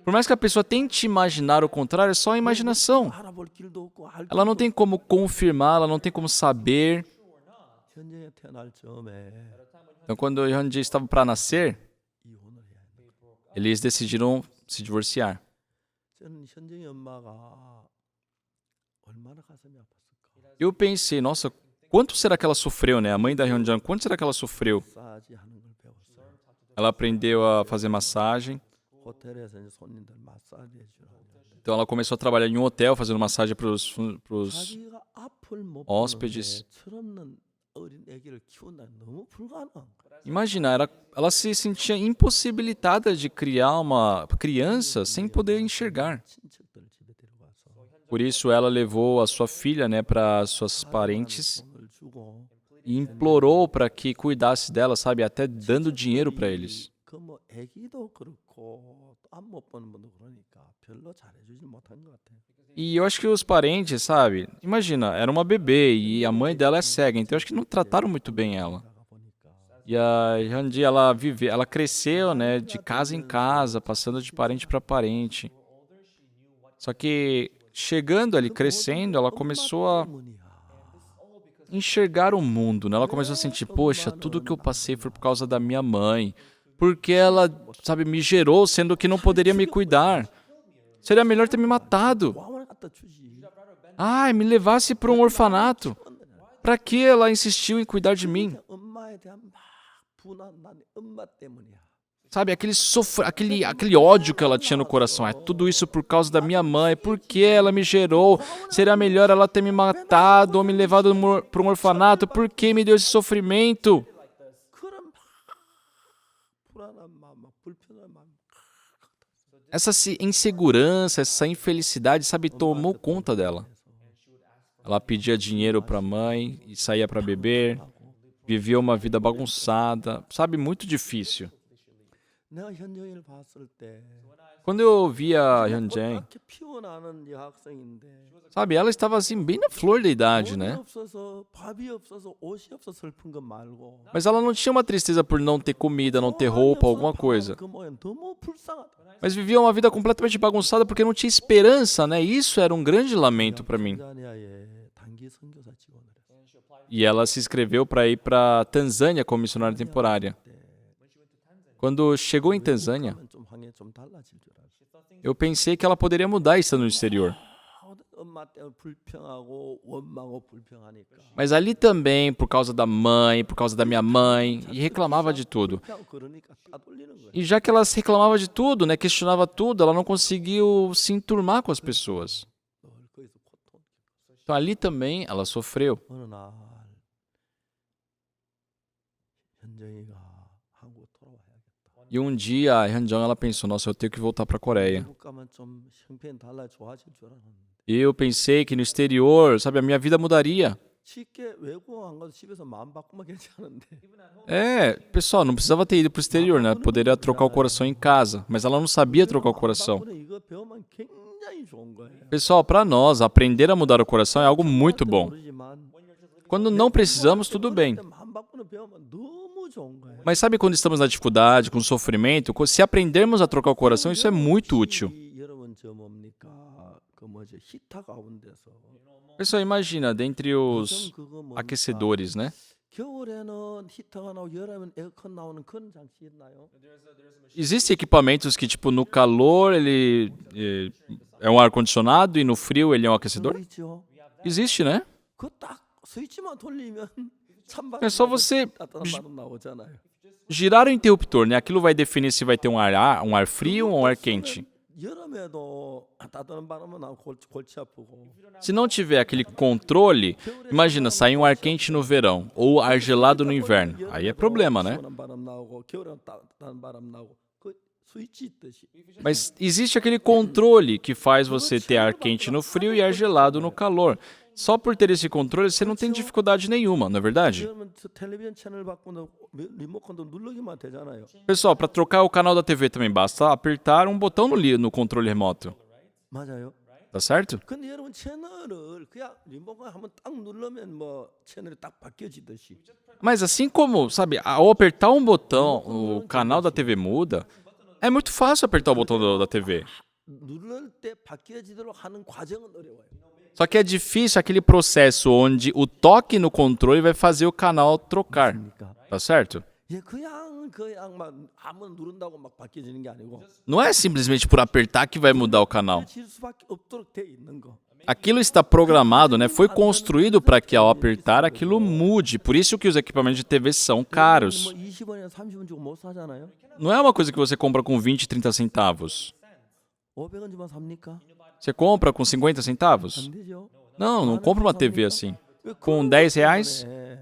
Por mais que a pessoa tente imaginar o contrário, é só a imaginação. 알아볼 길도 없고 알 Ela não tem como confirmar, ela não tem como saber. 현정이 태어날 즈음에 Então, quando o Hyunji estava para nascer, 이혼을 해야 돼요. eles decidiram se divorciar. 저는 현정이 엄마가 얼마나 가슴이 아팠을까. Eu pensei, nossa, quanto será que ela sofreu, né? A mãe da Hyunjin, quanto será que ela sofreu? 마사지 하는 걸 배웠어요. Ela aprendeu a fazer massagem. 호텔에서 이제 손님들 마사지 해주라고. Então, ela começou a trabalhar em um hotel, fazendo massagem para os 자기가 앞을 못 hóspedes. 보는데 철없는 어린 아기를 키운다 너무 불가능한 거야. Imagina, ela se sentia impossibilitada de criar uma criança sem poder enxergar. 친척들 집에 데려가서 Por isso, ela levou a sua filha, né, para suas parentes 돈을 주고 e implorou para que cuidasse dela, sabe, até dando dinheiro para eles. 그뭐 아기도 그렇고 안 못 보는 분도 그러니까 별로 잘해주지 못한 것 같아요. E eu acho que os parentes, sabe, imagina, era uma bebê e a mãe dela é cega, então eu acho que não trataram muito bem ela. 나가 보니까 E a Hyunji, ela cresceu, né, de casa em casa, passando de parente para parente. Só que chegando ali, crescendo, ela começou a enxergar o mundo, né? Ela começou a sentir, poxa, tudo que eu passei foi por causa da minha mãe. Porque ela, sabe, me gerou, sendo que não poderia me cuidar. Seria melhor ter me matado. 왕을 갖다 주지. Ai, me levasse para um orfanato. Para que ela insistiu em cuidar de mim? 엄마에 대한 막 분한 난 엄마 때문이야. Sabe, aquele ódio que ela tinha no coração. É tudo isso por causa da minha mãe. Por que ela me gerou? Seria melhor ela ter me matado ou me levado para um orfanato. Por que me deu esse sofrimento? 그런 막 불안한 마음, 막 불편한 마음. Essa insegurança, essa infelicidade, sabe, tomou conta dela. Ela pedia dinheiro para a mãe e saía para beber. Vivia uma vida bagunçada, sabe, muito difícil. 내가 현정이를 봤을 때 Quando eu via a Hyunjin, 이렇게 피어나는 여학생인데 sabe, ela estava assim, bem na flor da idade, 돈이 né? 없어서 밥이 없어서 옷이 없어서 슬픈 것 말고 Mas ela não tinha uma tristeza por não ter comida, não ter roupa, alguma coisa. 그 모양 너무 불쌍하다. Mas vivia uma vida completamente bagunçada porque não tinha esperança, né? Isso era um grande lamento para mim. tan자니아에 단기 선교사 지원을 했어요. E ela se inscreveu para ir para Tanzânia como missionária temporária. Quando chegou em Tanzânia, 그러면 좀 환경이 좀 달라질 줄 알았어요. eu pensei que ela poderia mudar estando no exterior. 엄마 때문에 불평하고 원망하고 불평하니까 Mas ali também, por causa da mãe, por causa da minha mãe, e reclamava de tudo. 불평하고 그러니까 따돌리는 거예요. E já que ela reclamava de tudo, né, questionava tudo, ela não conseguiu se enturmar com as pessoas. 늘 거기서 고통. Então ali também ela sofreu. 어느 날 현정이가 한국 돌아와야겠다. E um dia a Hyunjin, ela pensou, nossa, eu tenho que voltar para a Coreia. 한국 가면 좀 형편이 달라 좋아질 줄 알았는데 E eu pensei que no exterior, sabe, a minha vida mudaria. 쉽게 외국 안 가도 집에서 마음 바꾸면 괜찮은데 É, pessoal, não precisava ter ido para o exterior, né? Poderia trocar o coração em casa, mas ela não sabia trocar o coração. 바꾸는 이거 배우면 굉장히 좋은 거예요. Pessoal, para nós, aprender a mudar o coração é algo muito bom. 모르지만 Quando não precisamos, tudo bem. 마음 바꾸는 배우면 너무 좋은 거예요. Mas sabe quando estamos na dificuldade, com sofrimento, se aprendermos a trocar o coração, isso é muito útil. 여러분 저 뭡니까? 뭐죠? 히터 가운데서 Pessoal, imagina, dentre os 요즘 그거 뭡니까? aquecedores, né? 겨울에는 히터가 나오고 여름에는 에어컨 나오는 그런 장치 있나요? Existem equipamentos que, tipo, no calor ele é um ar-condicionado e no frio ele é um aquecedor? 있죠. Existe, né? 그 딱 스위치만 돌리면 찬바람 É só 나고 você 따뜻한 바람 나오잖아요. girar o interruptor, né? Aquilo vai definir se vai ter um ar frio ou um ar quente. 여름에도 따뜻한 바람은 나고 골치 아프고 Se não tiver aquele controle, imagina, sair um ar quente no verão ou ar gelado no inverno. Aí é problema, né? 시원한 바람 나오고 겨울에는 따뜻한 바람 나오고 그 스위치 있듯이 Mas existe aquele controle que faz você ter ar quente no frio e ar gelado no calor. Só por ter esse controle, você não tem dificuldade nenhuma, não é verdade? 그러면 저 텔레비전 채널 바꾸는 리모컨도 누르기만 되잖아요. Pessoal, para trocar o canal da TV também basta apertar um botão no controle remoto. 맞아요. Tá certo? 근데 여러분 채널을 그냥 리모컨 한번 딱 누르면 뭐 채널이 딱 바뀌어지듯이 Mas assim como, sabe, ao apertar um botão, o canal da TV muda, é muito fácil apertar o botão da TV. 누를 때 바뀌어지도록 하는 과정은 어려워요. Só que é difícil aquele processo onde o toque no controle vai fazer o canal trocar. 그러니까 Tá certo? 예, 그냥 막 아무 누른다고 막 바뀌어지는 게 아니고 Não é simplesmente por apertar que vai mudar o canal. 질 수밖에 없도록 돼 있는 거. Aquilo está programado, né? Foi construído para que ao apertar aquilo mude. Por isso que os equipamentos de TV são caros. 뭐 20원이나 30원 주고 못 사잖아요. Não é uma coisa que você compra com 20, 30 centavos. 500원 주면 삽니까? Você compra com 50 centavos? 안 되죠. Não, não compra uma TV assim. 왜 Com 그런 10 것 reais? 때문에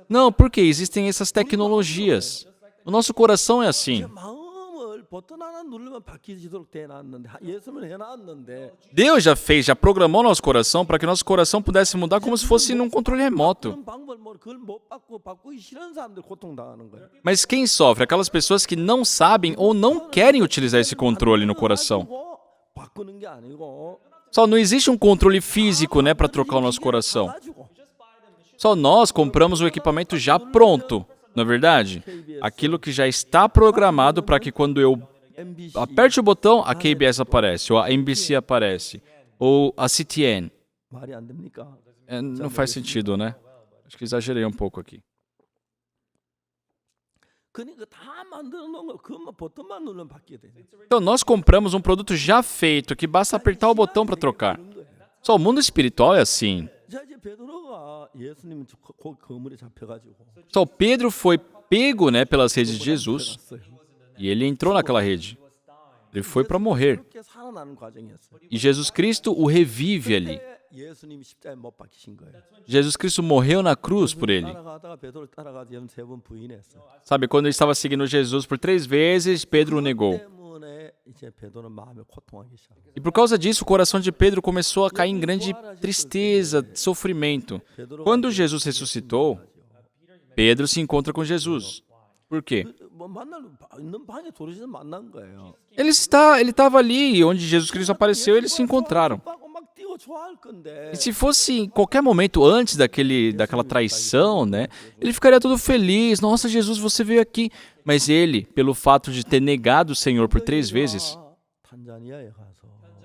Não, porque existem essas tecnologias. O nosso coração é assim. 제 마음을 버튼 하나 누르면 바뀌어지도록 돼놨는데 예수는 해놨는데 Deus já programou nosso coração para que nosso coração pudesse mudar como se fosse num controle remoto. 그런 방법을 뭐 그걸 못 바꾸기 싫은 사람들 고통당하는 거예요. Mas quem sofre? Aquelas pessoas que não sabem ou não querem utilizar esse controle no coração. 바꾸는 게 아니고 Só não existe um controle físico, né, para trocar o nosso coração. 가지고 Só nós compramos o equipamento já pronto, não é verdade? Aquilo que já está programado para que quando eu MBC aperte o botão, a KBS aparece, ou a NBC aparece, ou a CTN. 말이 안 됩니까? Não faz sentido, né? Acho que exagerei um pouco aqui. 그러니까 다 만들어 놓은 거 그것만 버튼만 누르면 바뀌게 돼. Então nós compramos um produto já feito, que basta apertar o botão para trocar. Só o mundo espiritual é assim. 자 이제 베드로가 예수님 거물에 잡혀가지고 Só Pedro foi pego, né, pelas redes de Jesus e ele entrou naquela rede. Ele foi para morrer. 그렇게 살아나는 과정이었어요. E Jesus Cristo o revive ali. 예수님이 십자가에 못 박히신 거예요. Jesus Cristo morreu na cruz por ele. 따라가다가 베드로 따라가서 3번 부인했어. Sabe, quando ele estava seguindo Jesus por 3 vezes, Pedro o negou. 때문에 이제 베드로는 마음에 고통하기 시작. E por causa disso, o coração de Pedro começou a cair em grande tristeza, sofrimento. Quando Jesus ressuscitou, Pedro se encontra com Jesus. Por quê? 뭐 만날 있는 방에 도리지 만난 거예요. Ele estava ali, onde Jesus Cristo apareceu, eles se encontraram. 막 뛰고 좋아할 건데. E se fosse em qualquer momento antes daquela traição, né, ele ficaria todo feliz. Nossa, Jesus, você veio aqui. Mas ele, pelo fato de ter negado o Senhor por 3 vezes, 탄자니아에 가서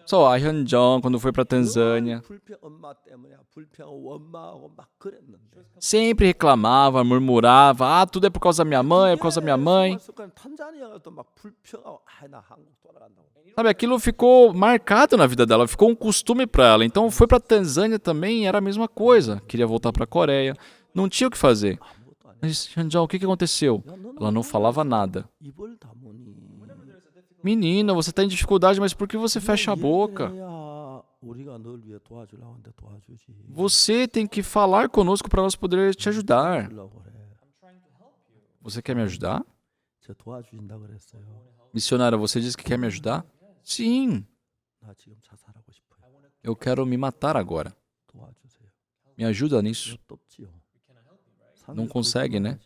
só a Hyunjong, quando foi para Tanzânia, 불평 엄마 때문에 불평하고 엄마하고 막 그랬는데. sempre reclamava, murmurava, tudo é por causa da minha mãe, é por causa da minha mãe. 탄자니아가 또 막 불평하고 나 한국 돌아간다고. Sabe, aquilo ficou marcado na vida dela, ficou um costume para ela. Então foi para Tanzânia também, era a mesma coisa. Queria voltar para a Coreia, não tinha o que fazer. Mas, Hyunjong, o que aconteceu? Ela não falava nada. 입을 다무니. Menina, você está em dificuldade, mas por que você fecha a boca? 우리가 널 위해 도와주려고 하는데 도와주지. Você tem que falar conosco para nós poder te ajudar. 주려고 그래. Você quer me ajudar? 저 도와주신다 그랬어요. Missionária, você disse que quer me ajudar? Sim, 나 지금 자살하고 싶어요. eu quero me matar agora. 도와주세요. Me ajuda nisso. 덥지요. Não consegue, né?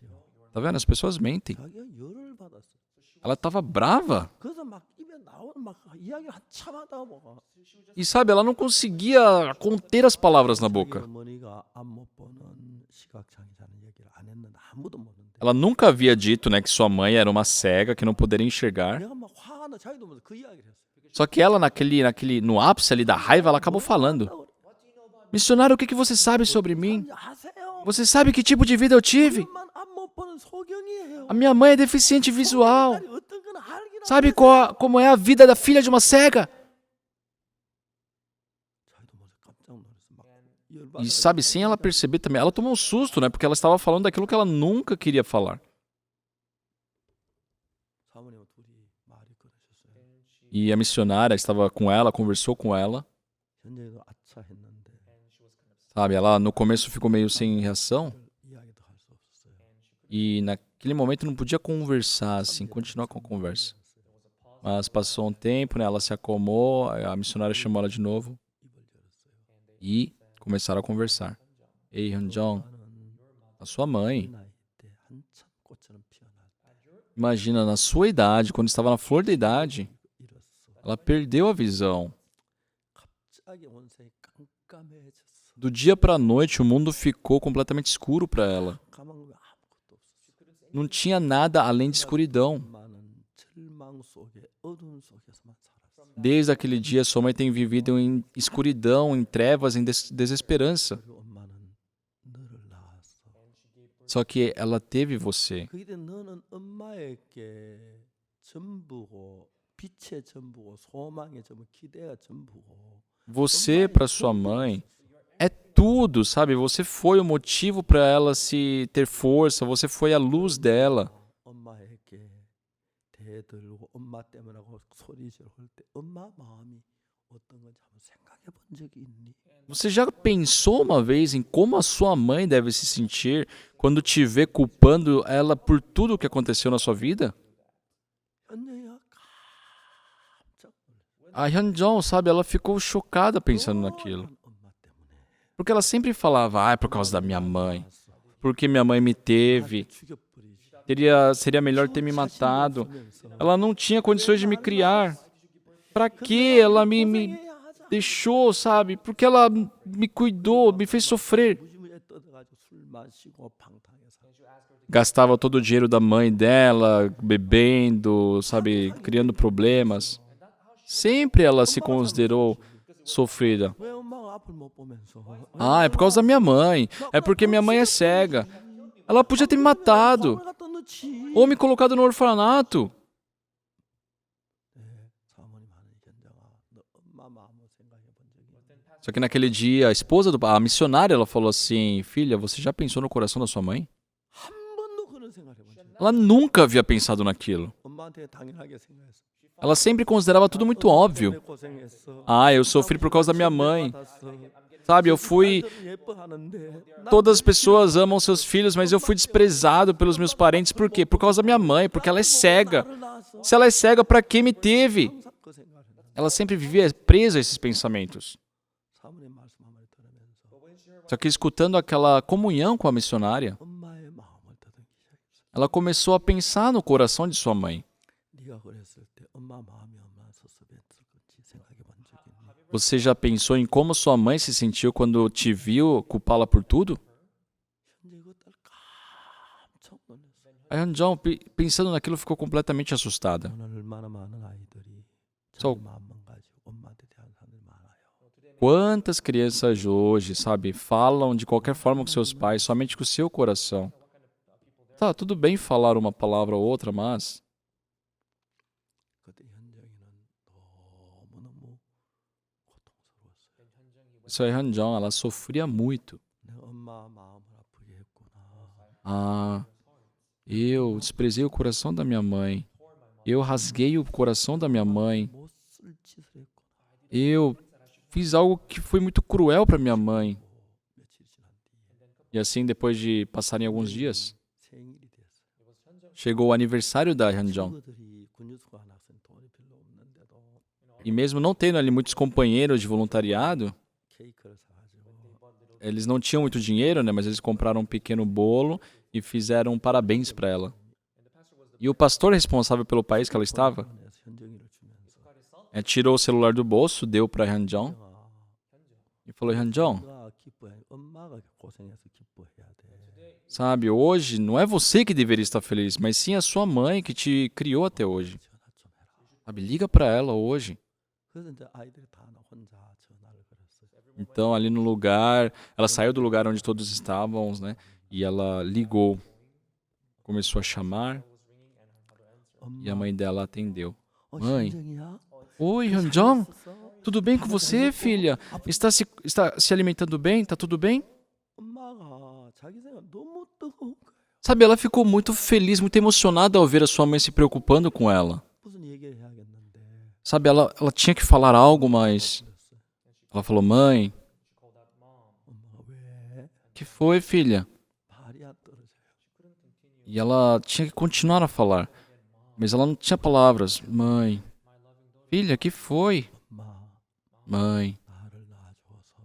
Tá vendo? As pessoas mentem. 자기가 열을 받았어. Ela estava brava. 그래서 막 입에 나오는 막 이야기 한참 하다가 뭐가. E sabe, ela não conseguia conter as palavras na boca. 어머니가 안 못 보는 시각장애자는 얘기를 안 했는데 아무도 모르는데. Ela nunca havia dito, né, que sua mãe era uma cega, que não poderia enxergar. 내가 막 화가 나 자기도 모르면서 그 이야기를 했어. Só que ela, no ápice ali da raiva, ela acabou falando: missionário, o que você sabe sobre mim? Você sabe que tipo de vida eu tive? A minha mãe é deficiente visual. Sabe como é a vida da filha de uma cega? E sabe, sem ela perceber também, ela tomou um susto, né? Porque ela estava falando daquilo que ela nunca queria falar. E a missionária estava com ela, conversou com ela. Sabe, ela no começo ficou meio sem reação. E naquele momento não podia conversar, assim, continuar com a conversa. Mas passou um tempo, né? Ela se acalmou, a missionária chamou ela de novo. E começaram a conversar. Ei, Hyunjong, a sua mãe, imagina, na sua idade, quando estava na flor da idade, ela perdeu a visão. Do dia para a noite, o mundo ficou completamente escuro para ela. Não tinha nada além de escuridão. Desde aquele dia, sua mãe tem vivido em escuridão, em trevas, em desesperança. Só que ela teve você. Você, para sua mãe, é tudo, sabe? Você foi o motivo para ela se ter força, você foi a luz dela. Você já pensou uma vez em como a sua mãe deve se sentir quando te vê culpando ela por tudo o que aconteceu na sua vida? A Hyunjong, sabe, ela ficou chocada pensando naquilo. Porque ela sempre falava, é por causa da minha mãe. Porque minha mãe me teve. Seria melhor ter me matado. Ela não tinha condições de me criar. Pra que ela me deixou, sabe? Porque ela me cuidou, me fez sofrer. Gastava todo o dinheiro da mãe dela, bebendo, sabe? Criando problemas. Sempre ela se considerou sofrida. É por causa da minha mãe. É porque minha mãe é cega. Ela podia ter me matado. Ou me colocado no orfanato. Só que naquele dia, a missionária, ela falou assim, filha, você já pensou no coração da sua mãe? Ela nunca havia pensado naquilo. Ela sempre considerava tudo muito óbvio. Eu sofri por causa da minha mãe. Sabe, Todas as pessoas amam seus filhos, mas eu fui desprezado pelos meus parentes. Por quê? Por causa da minha mãe, porque ela é cega. Se ela é cega, pra que me teve? Ela sempre vivia presa a esses pensamentos. Só que escutando aquela comunhão com a missionária, ela começou a pensar no coração de sua mãe. Você já pensou em como sua mãe se sentiu quando te viu culpá-la por tudo? A Hyunjong, pensando naquilo, ficou completamente assustada. Quantas crianças hoje, sabe, falam de qualquer forma com seus pais, somente com o seu coração. Tá, tudo bem falar uma palavra ou outra, mas isso aí, Hyunjong, ela sofria muito. Eu desprezei o coração da minha mãe. Eu rasguei o coração da minha mãe. Eu fiz algo que foi muito cruel para minha mãe. E assim, depois de passarem alguns dias, chegou o aniversário da Hyunjong. E mesmo não tendo ali muitos companheiros de voluntariado, eles não tinham muito dinheiro, né? Mas eles compraram um pequeno bolo e fizeram um parabéns para ela. E o pastor responsável pelo país que ela estava tirou o celular do bolso, deu para Hyunjong e falou, Hyunjong, sabe, hoje não é você que deveria estar feliz, mas sim a sua mãe que te criou até hoje. Sabe, liga para ela hoje. 그래서 이제 아이들이 다 혼자 전화를 걸었어요. Então, ali no lugar, ela saiu do lugar onde todos estavam, né? E ela ligou, começou a chamar e a mãe dela atendeu. Mãe, 현정이야? oi, Hyunjong, tudo bem com você, filha? Está se alimentando bem? Tá tudo bem? 엄마가 자기 생각 너무 뜨거운 거야. Sabe, ela ficou muito feliz, muito emocionada ao ver a sua mãe se preocupando com ela. 무슨 얘기를 해야겠는데. Sabe, ela tinha que falar algo, mas ela falou, mãe, 엄마가 왜? que foi, filha? 발이 안 떨어져요. E ela tinha que continuar a falar, mas ela não tinha palavras. Mãe, filha, que foi? 엄마, Mãe, 나를 낳아줘서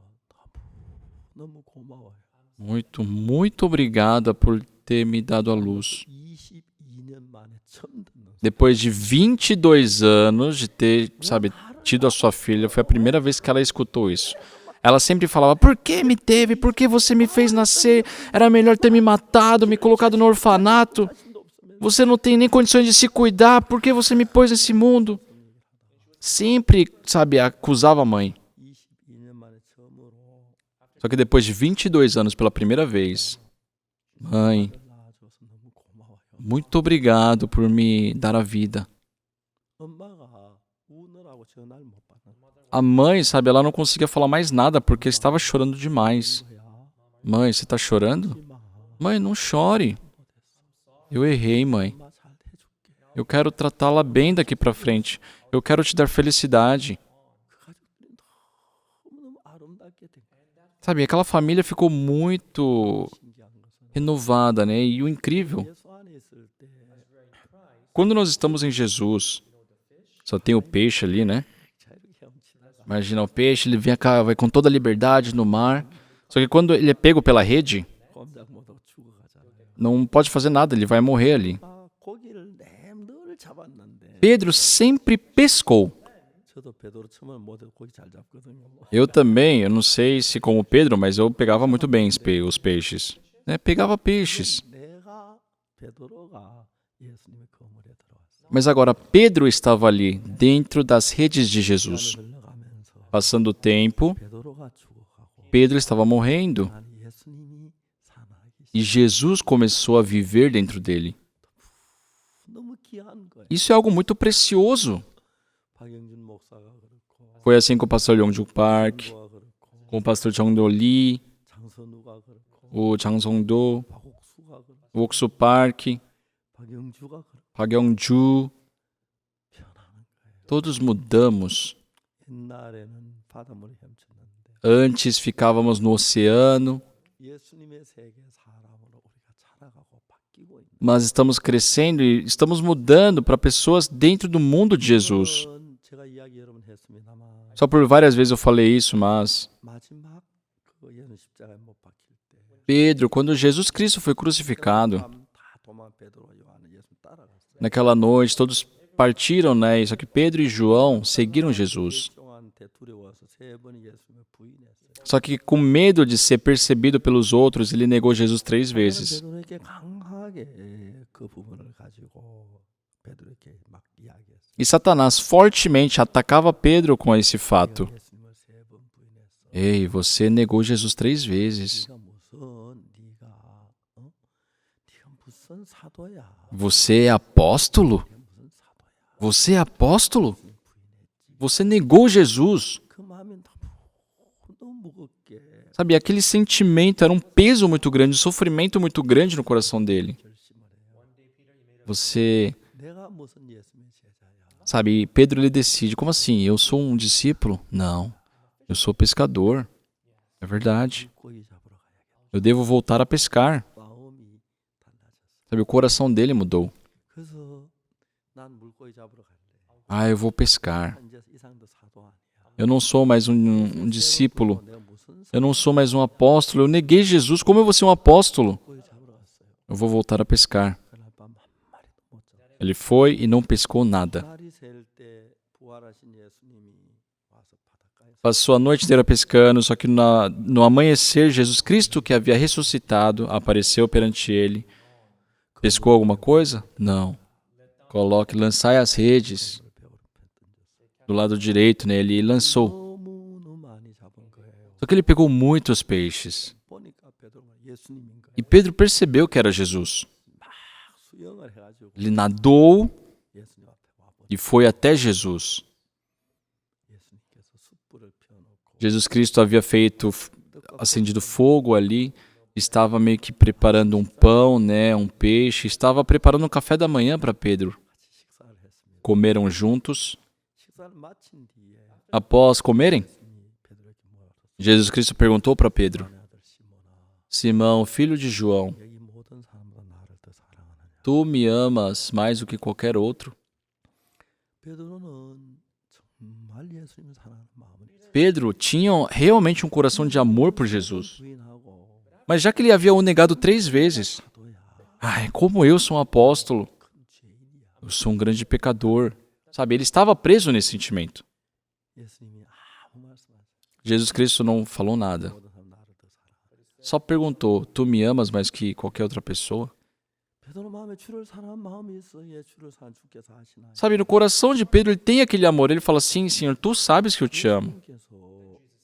너무 고마워요. muito obrigada por ter me dado a luz. 22년 만에 처음 듣는 Depois de 22 anos de ter, sabe, tido a sua filha, foi a primeira vez que ela escutou isso. Ela sempre falava, por que me teve? Por que você me fez nascer? Era melhor ter me matado, me colocado no orfanato. Você não tem nem condições de se cuidar, por que você me pôs nesse mundo? Sempre, sabe, acusava a mãe. 22년 만에 처음으로 Só que depois de 22 anos, pela primeira vez, mãe, 나를 낳아줘서 너무 고마워요. muito obrigado por me dar a vida. 엄마가 우느라고 전화를 못 받는 A mãe, sabe, ela não conseguia falar mais nada porque estava chorando demais. 거야. Mãe, você está chorando? 마. Mãe, não chore. Eu errei, mãe. 엄마 잘 해줄게. Eu quero tratá-la bem daqui para frente. Eu quero te dar felicidade. 그 가족들이 너무너무 아름답게 된 거예요. Sabe, aquela família ficou muito 신기한 것은 renovada, né? E o incrível, 예수 안에 있을 때 quando nós estamos em Jesus, só tem o peixe ali, né? 자유롭게 헤엄치다가 Imagina o peixe, ele vem cá, vai com toda a liberdade no mar. Só que quando ele é pego pela rede, 꼼짝 못하고 죽어가잖아요. não pode fazer nada, ele vai morrer ali. 고기를 늘 잡았는데 Pedro sempre pescou. 저도 베드로처럼 못해도 고기 잘 잡거든요. Eu também, eu não sei se como Pedro, mas eu pegava muito bem os peixes. Né? Pegava peixes. 내가 베드로가 예수님의 거물에 들어왔어. Mas agora Pedro estava ali, dentro das redes de Jesus. 시간이 흘러가면서 Passando o tempo, 베드로가 죽어가고 Pedro estava morrendo. 나는 예수님이 살아나기 E Jesus começou a viver dentro dele. 너무 귀한 거예요. Isso é algo muito precioso. 박영준 목사가 그렇고 Foi assim com o pastor Yongjuk Park, 누가 그렇고 com o pastor Chongdo Lee, 장선우가 그렇고 o Chang Song-do, 박옥수가 그렇고 o Oksu Park, 박영주가 그렇고 Park Young-ju. 변하는 거예요. Todos mudamos. 옛날에는 바닷물에 헤엄쳤는데 Antes ficávamos no oceano, 예수님의 세계 사람으로 우리가 자라가고 바뀌고 있는 mas estamos crescendo e estamos mudando para pessoas dentro do mundo de Jesus. 물론 제가 이야기 여러 번 했습니다만 Só por várias vezes eu falei isso, mas 마지막 그 예수 십자가에 못 박힐 때 Pedro, quando Jesus Cristo foi crucificado, 다 도마 베드로 요한은 예수 따라갔어요. naquela noite todos partiram, né? Só que Pedro e João seguiram Jesus. 일종한테 두려워서 세 번이 예수님을 부인했어요. Só que com medo de ser percebido pelos outros, ele negou Jesus 3 vezes. 베드로에게 강하게 그 부분을 가지고 베드로에게 막 이야기했어요. E Satanás fortemente atacava Pedro com esse fato. 예수님을 세 번 부인했어. Ei, você negou Jesus 3 vezes. 네가 무슨 사도야? Você é apóstolo? 네가 무슨 사도야? Você é apóstolo? Você negou Jesus. 그 마음이 너무 무겁게 Sabe, aquele sentimento era um peso muito grande, um sofrimento muito grande no coração dele. 결심을 해요. Você, 내가 무슨 예수님의 제자야? sabe, Pedro ele decide, como assim? Eu sou um discípulo? Não, eu sou pescador. É verdade. 물고기 잡으러 가야겠다. Eu devo voltar a pescar. 마음이 달라졌어. Sabe, o coração dele mudou. 그래서 난 물고기 잡으러 갈래. Ah, eu vou pescar. 이제 이상도 사도 아니야. Eu não sou mais um discípulo. 내가 무슨 Eu não sou mais um apóstolo. Eu neguei Jesus. Como eu vou ser um apóstolo? 물고기 잡으러 갔어요. Eu vou voltar a pescar. 그날 밤 한 마리도 못 잡았어요. Ele foi e não pescou nada. 날이 셀때 부활하신 예수님이 와서 바닷가에서 Passou a noite inteira pescando, só que no amanhecer, Jesus Cristo, que havia ressuscitado, apareceu perante ele. Pescou alguma coisa? Não. Lançai as redes. do lado direito, né? Ele lançou. 너무너무 많이 잡은 거예요. Só que ele pegou muitos peixes. 보니까 베드로가 예수님인 거예요. E Pedro percebeu que era Jesus. 막 수영을 해가지고 Ele nadou 예수님 앞에 와보니 e foi até Jesus. 예수님께서 숯불을 펴놓고 Jesus Cristo havia acendido fogo ali, estava meio que preparando um pão, né, um peixe, estava preparando um café da manhã para Pedro. 같이 식사를 했습니다. Comeram juntos. 식사를 마친 뒤에 Após comerem, 예수님이 베드로에게 뭐라고 Jesus Cristo perguntou para Pedro: 내 아들 시몬아, Simão, filho de João, 여기 모든 사람보다 나를 더 사랑하느냐? tu me amas mais do que qualquer outro? 베드로는 정말 예수님을 사랑하는 마음이 있어요. Pedro tinha realmente um coração de amor por Jesus. 부인하고 Mas já que ele havia o negado 3 vezes, 사도야 ai, como eu sou um apóstolo, 큰 죄인이야. eu sou um grande pecador. Sabe, ele estava preso nesse sentimento. 예수님이 아무 말씀하지 Jesus Cristo não falou nada. 모든 사람 나를 더 사랑하느냐? Só perguntou: tu me amas mais que qualquer outra pessoa? 베드로 마음에 주를 사랑한 마음이 있어. 예, 주를 사랑 주께서 하시나요? Sabe, no coração de Pedro ele tem aquele amor. Ele fala: sim, Senhor, tu sabes que eu te amo. 예수님께서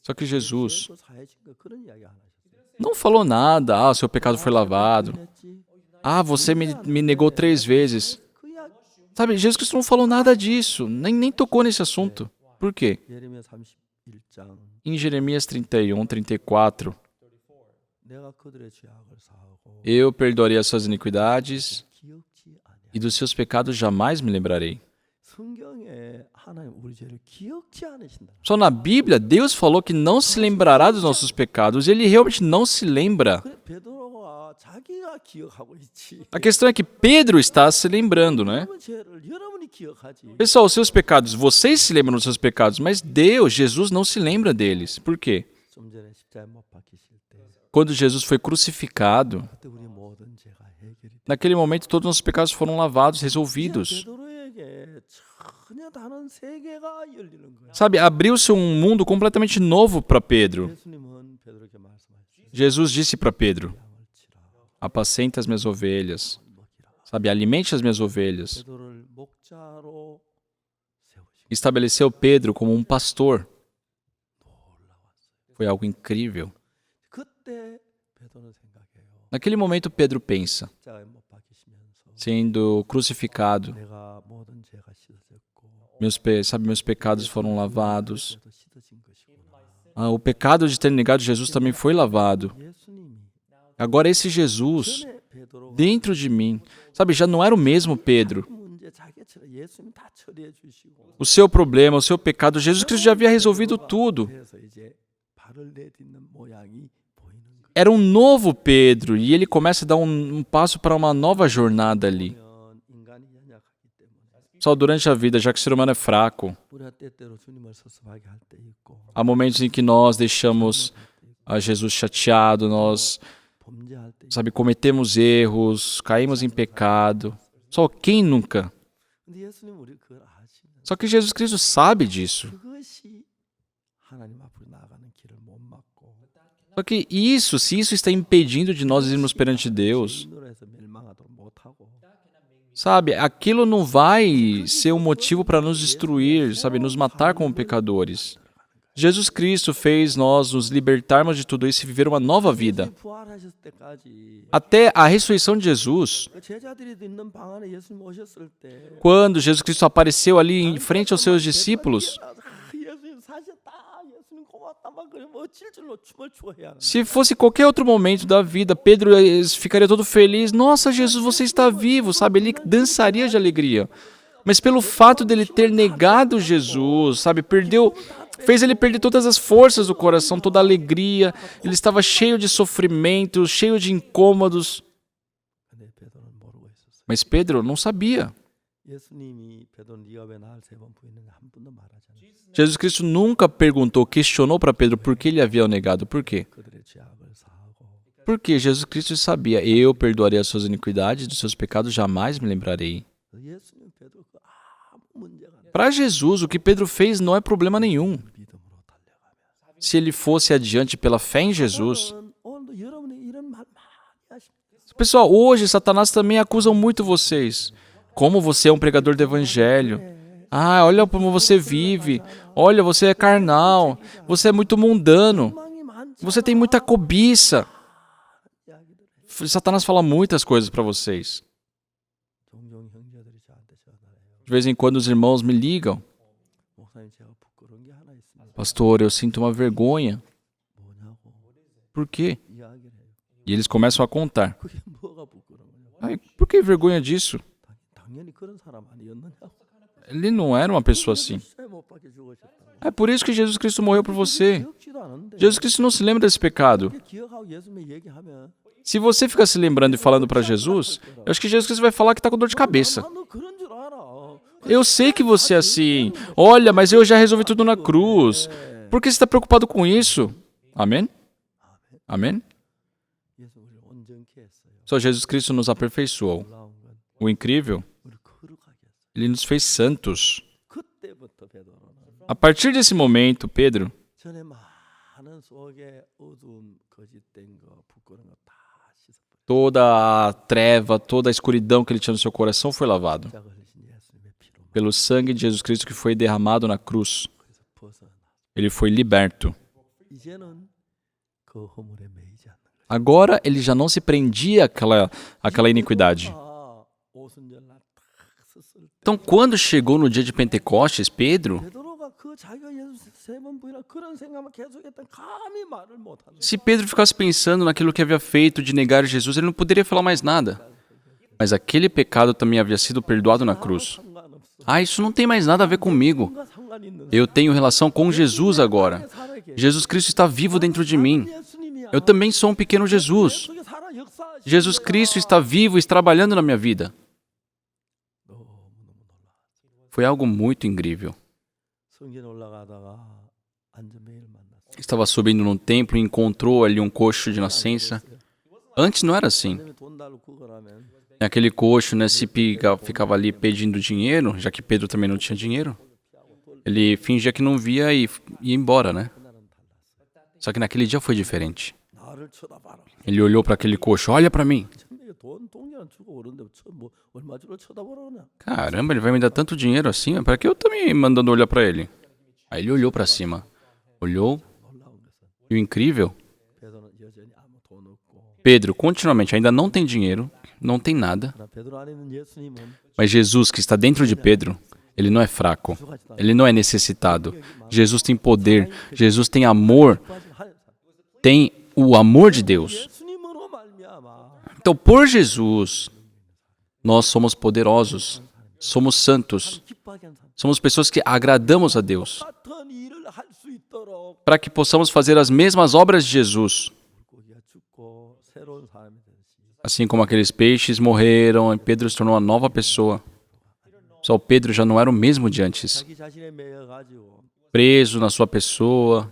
Só que Jesus 죄도 사해진 거 그런 이야기 안 하셨어요. não falou nada. Ah, seu pecado foi lavado. 부인했지? Ah, você me negou 3 vezes. 그 이야기 Sabe, Jesus Cristo não falou nada disso. Nem tocou nesse assunto. Por quê? 예레미야 31장 Em Jeremias 31, 34, 내가 그들의 죄악을 사하고 eu perdoarei as suas iniquidades 기억지 아니야. e dos seus pecados jamais me lembrarei. 성경에 하나님 우리 죄를 기억지 않으신다. Só na Bíblia, Deus falou que não se lembrará dos nossos pecados. Ele realmente não se lembra. 그래 베드로가 자기가 기억하고 있지. A questão é que Pedro está se lembrando, né? 여러분 죄를 여러분이 기억하지. Pessoal, os seus pecados, vocês se lembram dos seus pecados, mas Deus, Jesus, não se lembra deles. Por quê? 좀 전에 십자가에 못 박히실 때 Quando Jesus foi crucificado, 그때 우리 모든 죄가 해결이 돼. naquele momento todos os nossos pecados foram lavados, resolvidos. 베드로에게 전혀 다른 세계가 열리는 거야. Sabe, abriu-se um mundo completamente novo para Pedro. 예수님은 베드로에게 말씀하시죠. Jesus disse para Pedro: 양을 치라. apacenta as minhas ovelhas. 먹이라. Sabe, alimente as minhas ovelhas. 베드로를 목자로 세우시고 Estabeleceu Pedro como um pastor. 놀라웠어요. Foi algo incrível. 그때 베드로는 생각해요. Naquele momento, Pedro pensa, 십자가에 못 박히시면서 sendo crucificado, 내가 모든 죄가 씻어졌고 meus pecados foram lavados. 죄도 씻어진 것이구나. O pecado de ter negado Jesus também foi lavado. 예수님이 Agora esse Jesus, 전에 베드로가 dentro de mim, sabe, já não era o mesmo Pedro. 문제 자기처럼 예수님 다 처리해 주시고 O seu problema, o seu pecado, Jesus Cristo já havia resolvido tudo. 그래서 이제 발을 내딛는 모양이 보이는 거예요. Era um novo Pedro e ele começa a dar um passo para uma nova jornada ali. 그러면 인간이 연약하기 때문에 Só durante a vida, já que o ser humano é fraco, 우리가 때때로 주님을 섭섭하게 할 때 있고 há momentos em que nós deixamos a Jesus chateado, nós, 범죄할 때 있고. sabe, cometemos erros, caímos em pecado. Só quem nunca? 근데 예수님 우리 그걸 아시는 Só que Jesus Cristo sabe disso. 그것이 하나님 앞으로 나가는 길을 못 막고 Só que isso, se isso está impedindo de nós irmos perante Deus, 죄인으로 해서 멸망하도록 못하고 sabe, aquilo não vai ser um motivo para nos destruir, sabe, nos matar como pecadores. Jesus Cristo fez nós nos libertarmos de tudo isso e viver uma nova vida. 예수님이 부활하셨을 때까지 Até a ressurreição de Jesus, 그 제자들이 있는 방 안에 예수님 오셨을 때 quando Jesus Cristo apareceu ali em frente aos seus discípulos, 예수님 사셨다 예수님 고맙다 막 그래 뭐 질질로 춤을 추고 해야 하는 se fosse qualquer outro momento da vida, Pedro ficaria todo feliz. Nossa, Jesus, você está vivo, sabe? Ele dançaria de alegria. Mas pelo fato dele ter negado Jesus, sabe? Fez ele perder todas as forças do coração, toda a alegria. Ele estava cheio de sofrimentos, cheio de incômodos. 근데 베드로는 모르고 있었어요. Mas Pedro não sabia. 예수님이 베드로 네가 왜 나를 세 번 부인했냐 한 번도 말하지 않았어요. Jesus Cristo nunca perguntou, questionou para Pedro por que ele havia o negado. Por quê? 그들의 죄악을 사하고 Porque Jesus Cristo sabia, eu perdoarei as suas iniquidades, dos seus pecados jamais me lembrarei. 예수님 베드로 그 아무 문제가 안 Para Jesus, o que Pedro fez não é problema nenhum. 믿음으로 달려가면 Se ele fosse adiante pela fé em Jesus. 오늘도 여러분이 이런 말 많이 하십니다. Pessoal, hoje Satanás também acusa muito vocês. Como você é um pregador do evangelho. Ah, olha como você vive. Olha, você é carnal. Você é muito mundano. Você tem muita cobiça. Satanás fala muitas coisas para vocês. De vez em quando os irmãos me ligam. Pastor, eu sinto uma vergonha. Por quê? E eles começam a contar. Ai, por que vergonha disso? Ele não era uma pessoa assim. É por isso que Jesus Cristo morreu por você. Jesus Cristo não se lembra desse pecado. Se você ficar se lembrando e falando para Jesus, eu acho que Jesus Cristo vai falar que está com dor de cabeça. Eu sei que você é assim. Olha, mas eu já resolvi tudo na cruz. Por que você está preocupado com isso? Amém? Amém? Só Jesus Cristo nos aperfeiçoou. O incrível, Ele nos fez santos. A partir desse momento, Pedro, toda a treva, toda a escuridão que ele tinha no seu coração foi lavado pelo sangue de Jesus Cristo que foi derramado na cruz. Ele foi liberto. Agora ele já não se prendia àquela iniquidade. Então, quando chegou no dia de Pentecostes, Pedro, se Pedro ficasse pensando naquilo que havia feito de negar Jesus, ele não poderia falar mais nada. Mas aquele pecado também havia sido perdoado na cruz. Ah, isso não tem mais nada a ver comigo. Eu tenho relação com Jesus agora. Jesus Cristo está vivo dentro de mim. Eu também sou um pequeno Jesus. Jesus Cristo está vivo e trabalhando na minha vida. Foi algo muito incrível. Estava subindo num templo e encontrou ali um coxo de nascença. Antes não era assim. Aquele coxo, né, se ficava ali pedindo dinheiro, já que Pedro também não tinha dinheiro. Ele fingia que não via e ia embora, né? Só que naquele dia foi diferente. Ele olhou para aquele coxo, olha para mim. Caramba, ele vai me dar tanto dinheiro assim? Para que eu tô me mandando olhar para ele? Aí ele olhou para cima. Olhou. E o incrível? Pedro, continuamente, ainda não tem dinheiro, não tem nada. Mas Jesus, que está dentro de Pedro, ele não é fraco. Ele não é necessitado. Jesus tem poder. Jesus tem amor. Tem o amor de Deus. Então, por Jesus, nós somos poderosos, somos santos, somos pessoas que agradamos a Deus, para que possamos fazer as mesmas obras de Jesus. Assim como aqueles peixes morreram e Pedro se tornou uma nova pessoa. Só o Pedro já não era o mesmo de antes. Preso na sua pessoa.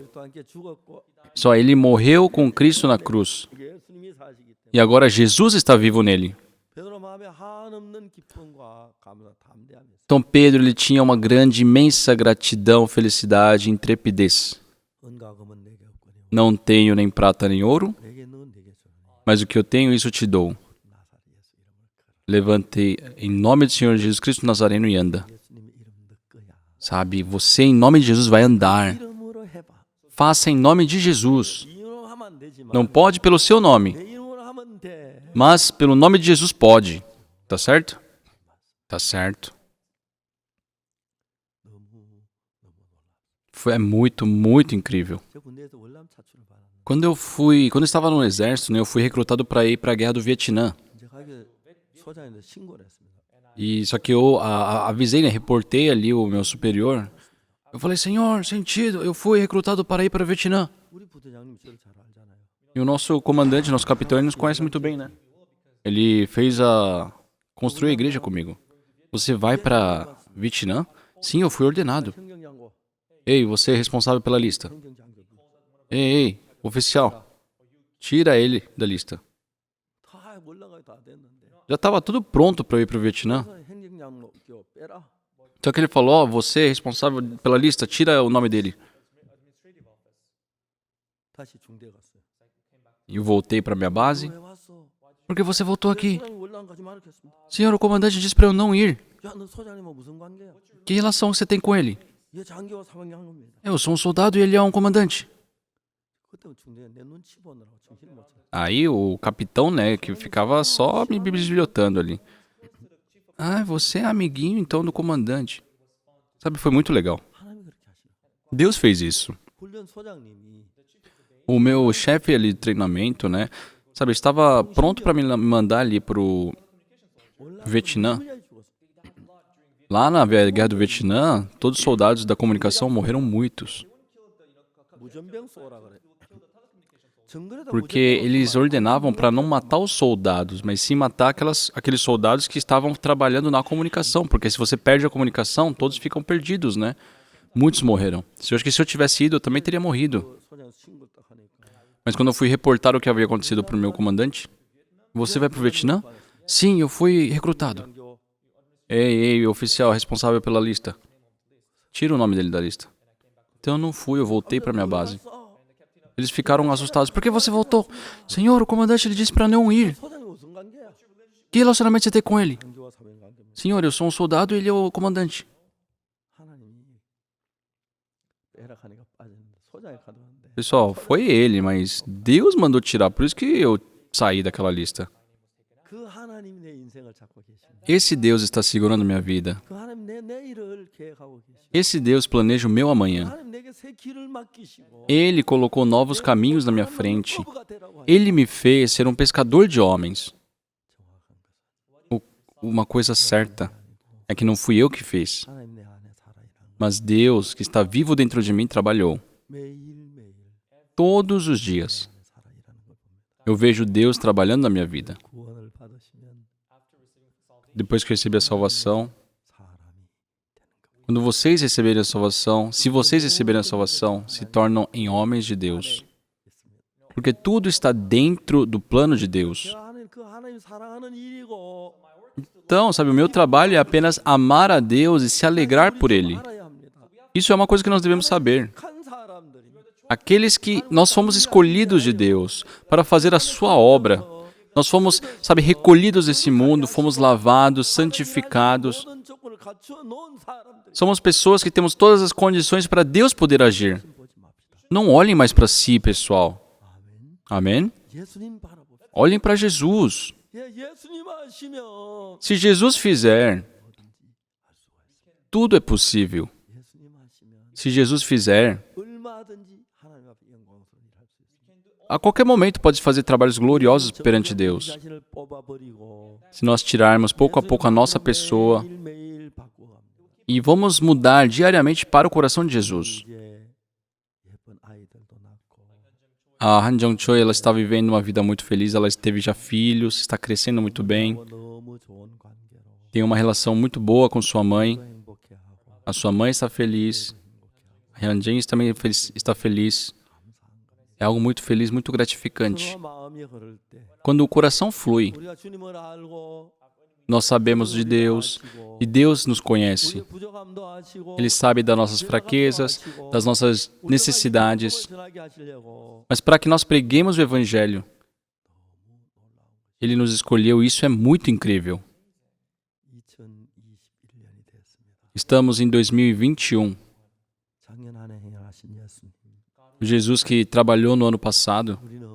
Só ele morreu com Cristo na cruz. E agora Jesus está vivo nele. Então Pedro ele tinha uma grande, imensa gratidão, felicidade, intrepidez. Não tenho nem prata nem ouro, mas o que eu tenho, isso te dou. Levante em nome do Senhor Jesus Cristo Nazareno e anda. Sabe, você em nome de Jesus vai andar. Faça em nome de Jesus. Não pode pelo seu nome, mas pelo nome de Jesus pode. Tá certo? Tá certo. É muito, muito incrível. Quando eu estava no exército, né, eu fui recrutado para ir para a guerra do Vietnã. E só que eu avisei, né, reportei ali o meu superior. Eu falei, senhor, sentido, eu fui recrutado para ir para o Vietnã. E o nosso comandante, nosso capitão, ele nos conhece muito bem, né? Ele construiu a igreja comigo. Você vai para Vietnã? Sim, eu fui ordenado. Ei, você é responsável pela lista. Ei, oficial, tira ele da lista. Já estava tudo pronto para eu ir para o Vietnã. Só que ele falou, você é responsável pela lista, tira o nome dele. E eu voltei para minha base. Por que você voltou aqui? Senhor, o comandante disse para eu não ir. 야, 너 소장님은 무슨 관계야? Que relação você tem com ele? 얘 장교가 사망한 겁니다. Eu sou um soldado e ele é um comandante. 그때 중대가 내 눈치 보느라고 정신을 못 차려. Aí o capitão, né, que ficava só me bisbilhotando ali. Ah, você é amiguinho então do comandante. Sabe, foi muito legal. 하나님이 그렇게 하시는. Deus fez isso. 훈련 소장님이 O meu chefe ali de treinamento, né, sabe, estava pronto para me mandar ali pro Vietnã. Lá na guerra do Vietnã, todos os soldados da comunicação morreram muitos. 무전병 쏘라 그래. 정글에다 Porque eles ordenavam para não matar os soldados, mas sim matar aqueles soldados que estavam trabalhando na comunicação. Porque se você perde a comunicação, todos ficam perdidos, né? Muitos morreram. Eu acho que se eu tivesse ido, eu também teria morrido. 소장 신고 딱 하니까. Mas quando eu fui reportar o que havia acontecido para o meu comandante, você vai para o Vietnã? Sim, eu fui recrutado. 장교 Ei, oficial responsável pela lista. Tira o nome dele da lista. Então eu não fui, eu voltei para minha base. Eles ficaram assustados. Por que você voltou? Senhor, o comandante ele disse para não ir. 소장이 무슨 관계야? Que relacionamento você tem com ele? 장교와 사병 관계입니다. Senhor, eu sou um soldado e ele é o comandante. 하나님이 빼락하니까 빠졌는데 소장이 가져왔는데. Pessoal, foi ele, mas Deus mandou tirar. Por isso que eu saí daquela lista. 그 하나님이 내 인생을 잡고 계십니다. Esse Deus está segurando minha vida. 그 하나님 내 내일을 계획하고 계십니다. Esse Deus planeja o meu amanhã. 하나님 내게 새 길을 맡기시고 Ele colocou novos caminhos na minha frente. 커브가 되라고 하시고. Ele me fez ser um pescador de homens. Uma coisa certa é que não fui eu que fiz, 하나님 내 안에 살아있는 mas Deus, que está vivo dentro de mim, trabalhou. 매일매일 Todos os dias, 살아있는 걸 봅니다. eu vejo Deus trabalhando na minha vida. 구원을 받으시면 Depois que eu recebi a salvação, 사람이 quando vocês receberem a salvação, se vocês receberem a salvação, se tornam em homens de Deus. 있습니다. Porque tudo está dentro do plano de Deus. 제가 하는 그 하나님 사랑하는 일이고 Então, sabe, o meu trabalho é apenas amar a Deus e se alegrar por Ele. 알아야 합니다. Isso é uma coisa que nós devemos saber. 한 사람들입니다. Aqueles que nós fomos escolhidos de Deus para fazer a sua obra. Nós fomos, sabe, recolhidos desse mundo, fomos lavados, santificados. 모든 조건을 갖추어 놓은 사람들이 Somos pessoas que temos todas as condições para Deus poder agir. 보지 맙시다. Não olhem mais para si, pessoal. 아멘. Amém? 예수님 바라봅시다. Olhem para Jesus. 예수님 하시면 Se Jesus fizer, tudo é possível. 예수님 하시면 Se Jesus fizer, 얼마든지 하나님 앞에 영광스러운 일을 할 수 있습니다. a qualquer momento pode fazer trabalhos gloriosos perante 우리 Deus. 자신을 뽑아버리고 Se nós tirarmos pouco a pouco a nossa pessoa 매일매일 바꾸어갑니다. e vamos mudar diariamente para o coração de Jesus. 이제 예쁜 아이들도 낳고 A Han Jong-choi, ela está vivendo uma vida muito feliz, ela teve já filhos, está crescendo muito bem, 너무 좋은 관계로 tem uma relação muito boa com sua mãe, 행복해하고 a sua mãe está feliz, a Han Jeng também está feliz. É algo muito feliz, muito gratificante. 서로 마음이 흐를 때 Quando o coração flui, 우리가 주님을 알고 nós sabemos de Deus e Deus nos conhece. 우리의 부족함도 아시고 Ele sabe das nossas fraquezas, das nossas necessidades. 전하게 하시려고 Mas para que nós preguemos o Evangelho, Ele nos escolheu e isso é muito incrível. 2021년이 됐습니다. Estamos em 2021. 작년 한 해 행하신 예수님. O Jesus que trabalhou no ano passado, 우리는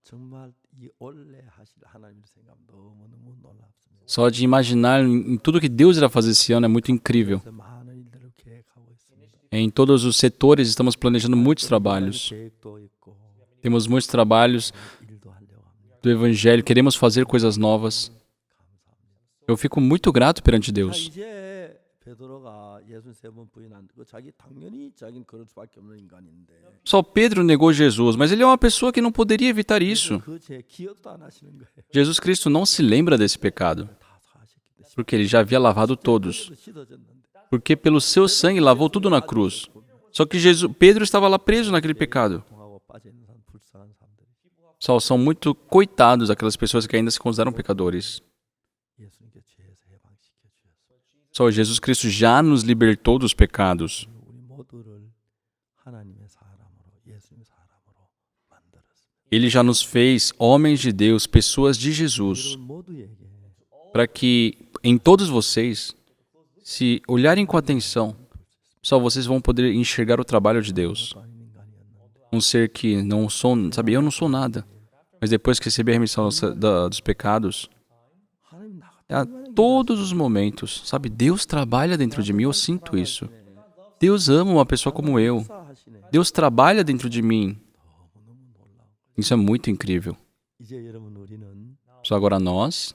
정말 이 원래 하실 하나님을 생각 너무너무 놀랍습니다. só de imaginar em tudo que Deus irá fazer esse ano é muito incrível. 그래서 많은 일들을 계획하고 있습니다. Em todos os setores estamos planejando muitos trabalhos. 계획도 있고 Temos muitos trabalhos 일도 하려고 합니다. do Evangelho, queremos fazer coisas novas. Eu fico muito grato perante 자, Deus. 이제 베드로가 예수 세 번 부인한 그 자기 당연히 자기는 그럴 수밖에 없는 인간인데 Só Pedro negou Jesus, mas ele é uma pessoa que não poderia evitar isso. 그제 기억도 안 하시는 거예요. Jesus Cristo não se lembra desse pecado, 다 사하셨기 때문에 porque ele já havia lavado todos. 씻어졌는데 Porque pelo seu sangue lavou tudo na cruz. Só que Pedro estava lá preso naquele pecado. 하고 빠져 있는 사람 불쌍한 사람들이 Só são muito coitados aquelas pessoas que ainda se consideram pecadores. 예수님께 죄에서 해방시켜 주셨어요. Só Jesus Cristo já nos libertou dos pecados. 우리 모두를 하나님의 사람으로 예수님의 사람으로 만들었습니다. Ele já nos fez homens de Deus, pessoas de Jesus, 여러분 모두에게 para que em todos vocês Se olharem com atenção, só vocês vão poder enxergar o trabalho de Deus. Um ser que não sou, sabe, eu não sou nada. Mas depois que receber a remissão dos pecados, a todos os momentos, sabe, Deus trabalha dentro de mim, eu sinto isso. Deus ama uma pessoa como eu. Deus trabalha dentro de mim. Isso é muito incrível. Só agora nós,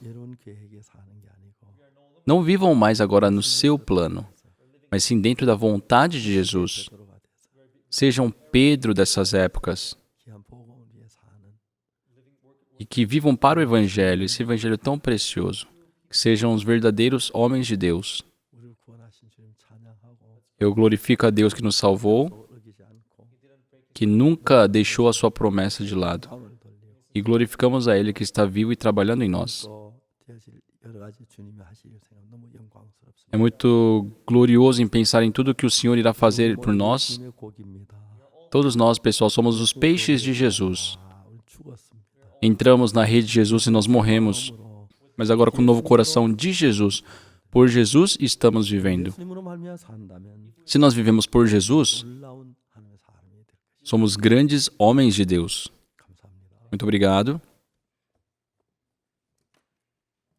não vivam mais agora no seu plano, mas sim dentro da vontade de Jesus. Sejam Pedro dessas épocas e que vivam para o Evangelho, esse Evangelho tão precioso. Que sejam os verdadeiros homens de Deus. Eu glorifico a Deus que nos salvou, que nunca deixou a sua promessa de lado. E glorificamos a Ele que está vivo e trabalhando em nós. É muito glorioso em pensar em tudo que o Senhor irá fazer por nós. Todos nós, pessoal, somos os peixes de Jesus. Entramos na rede de Jesus e nós morremos. Mas agora com o novo coração de Jesus, por Jesus estamos vivendo. Se nós vivemos por Jesus, somos grandes homens de Deus. Muito obrigado.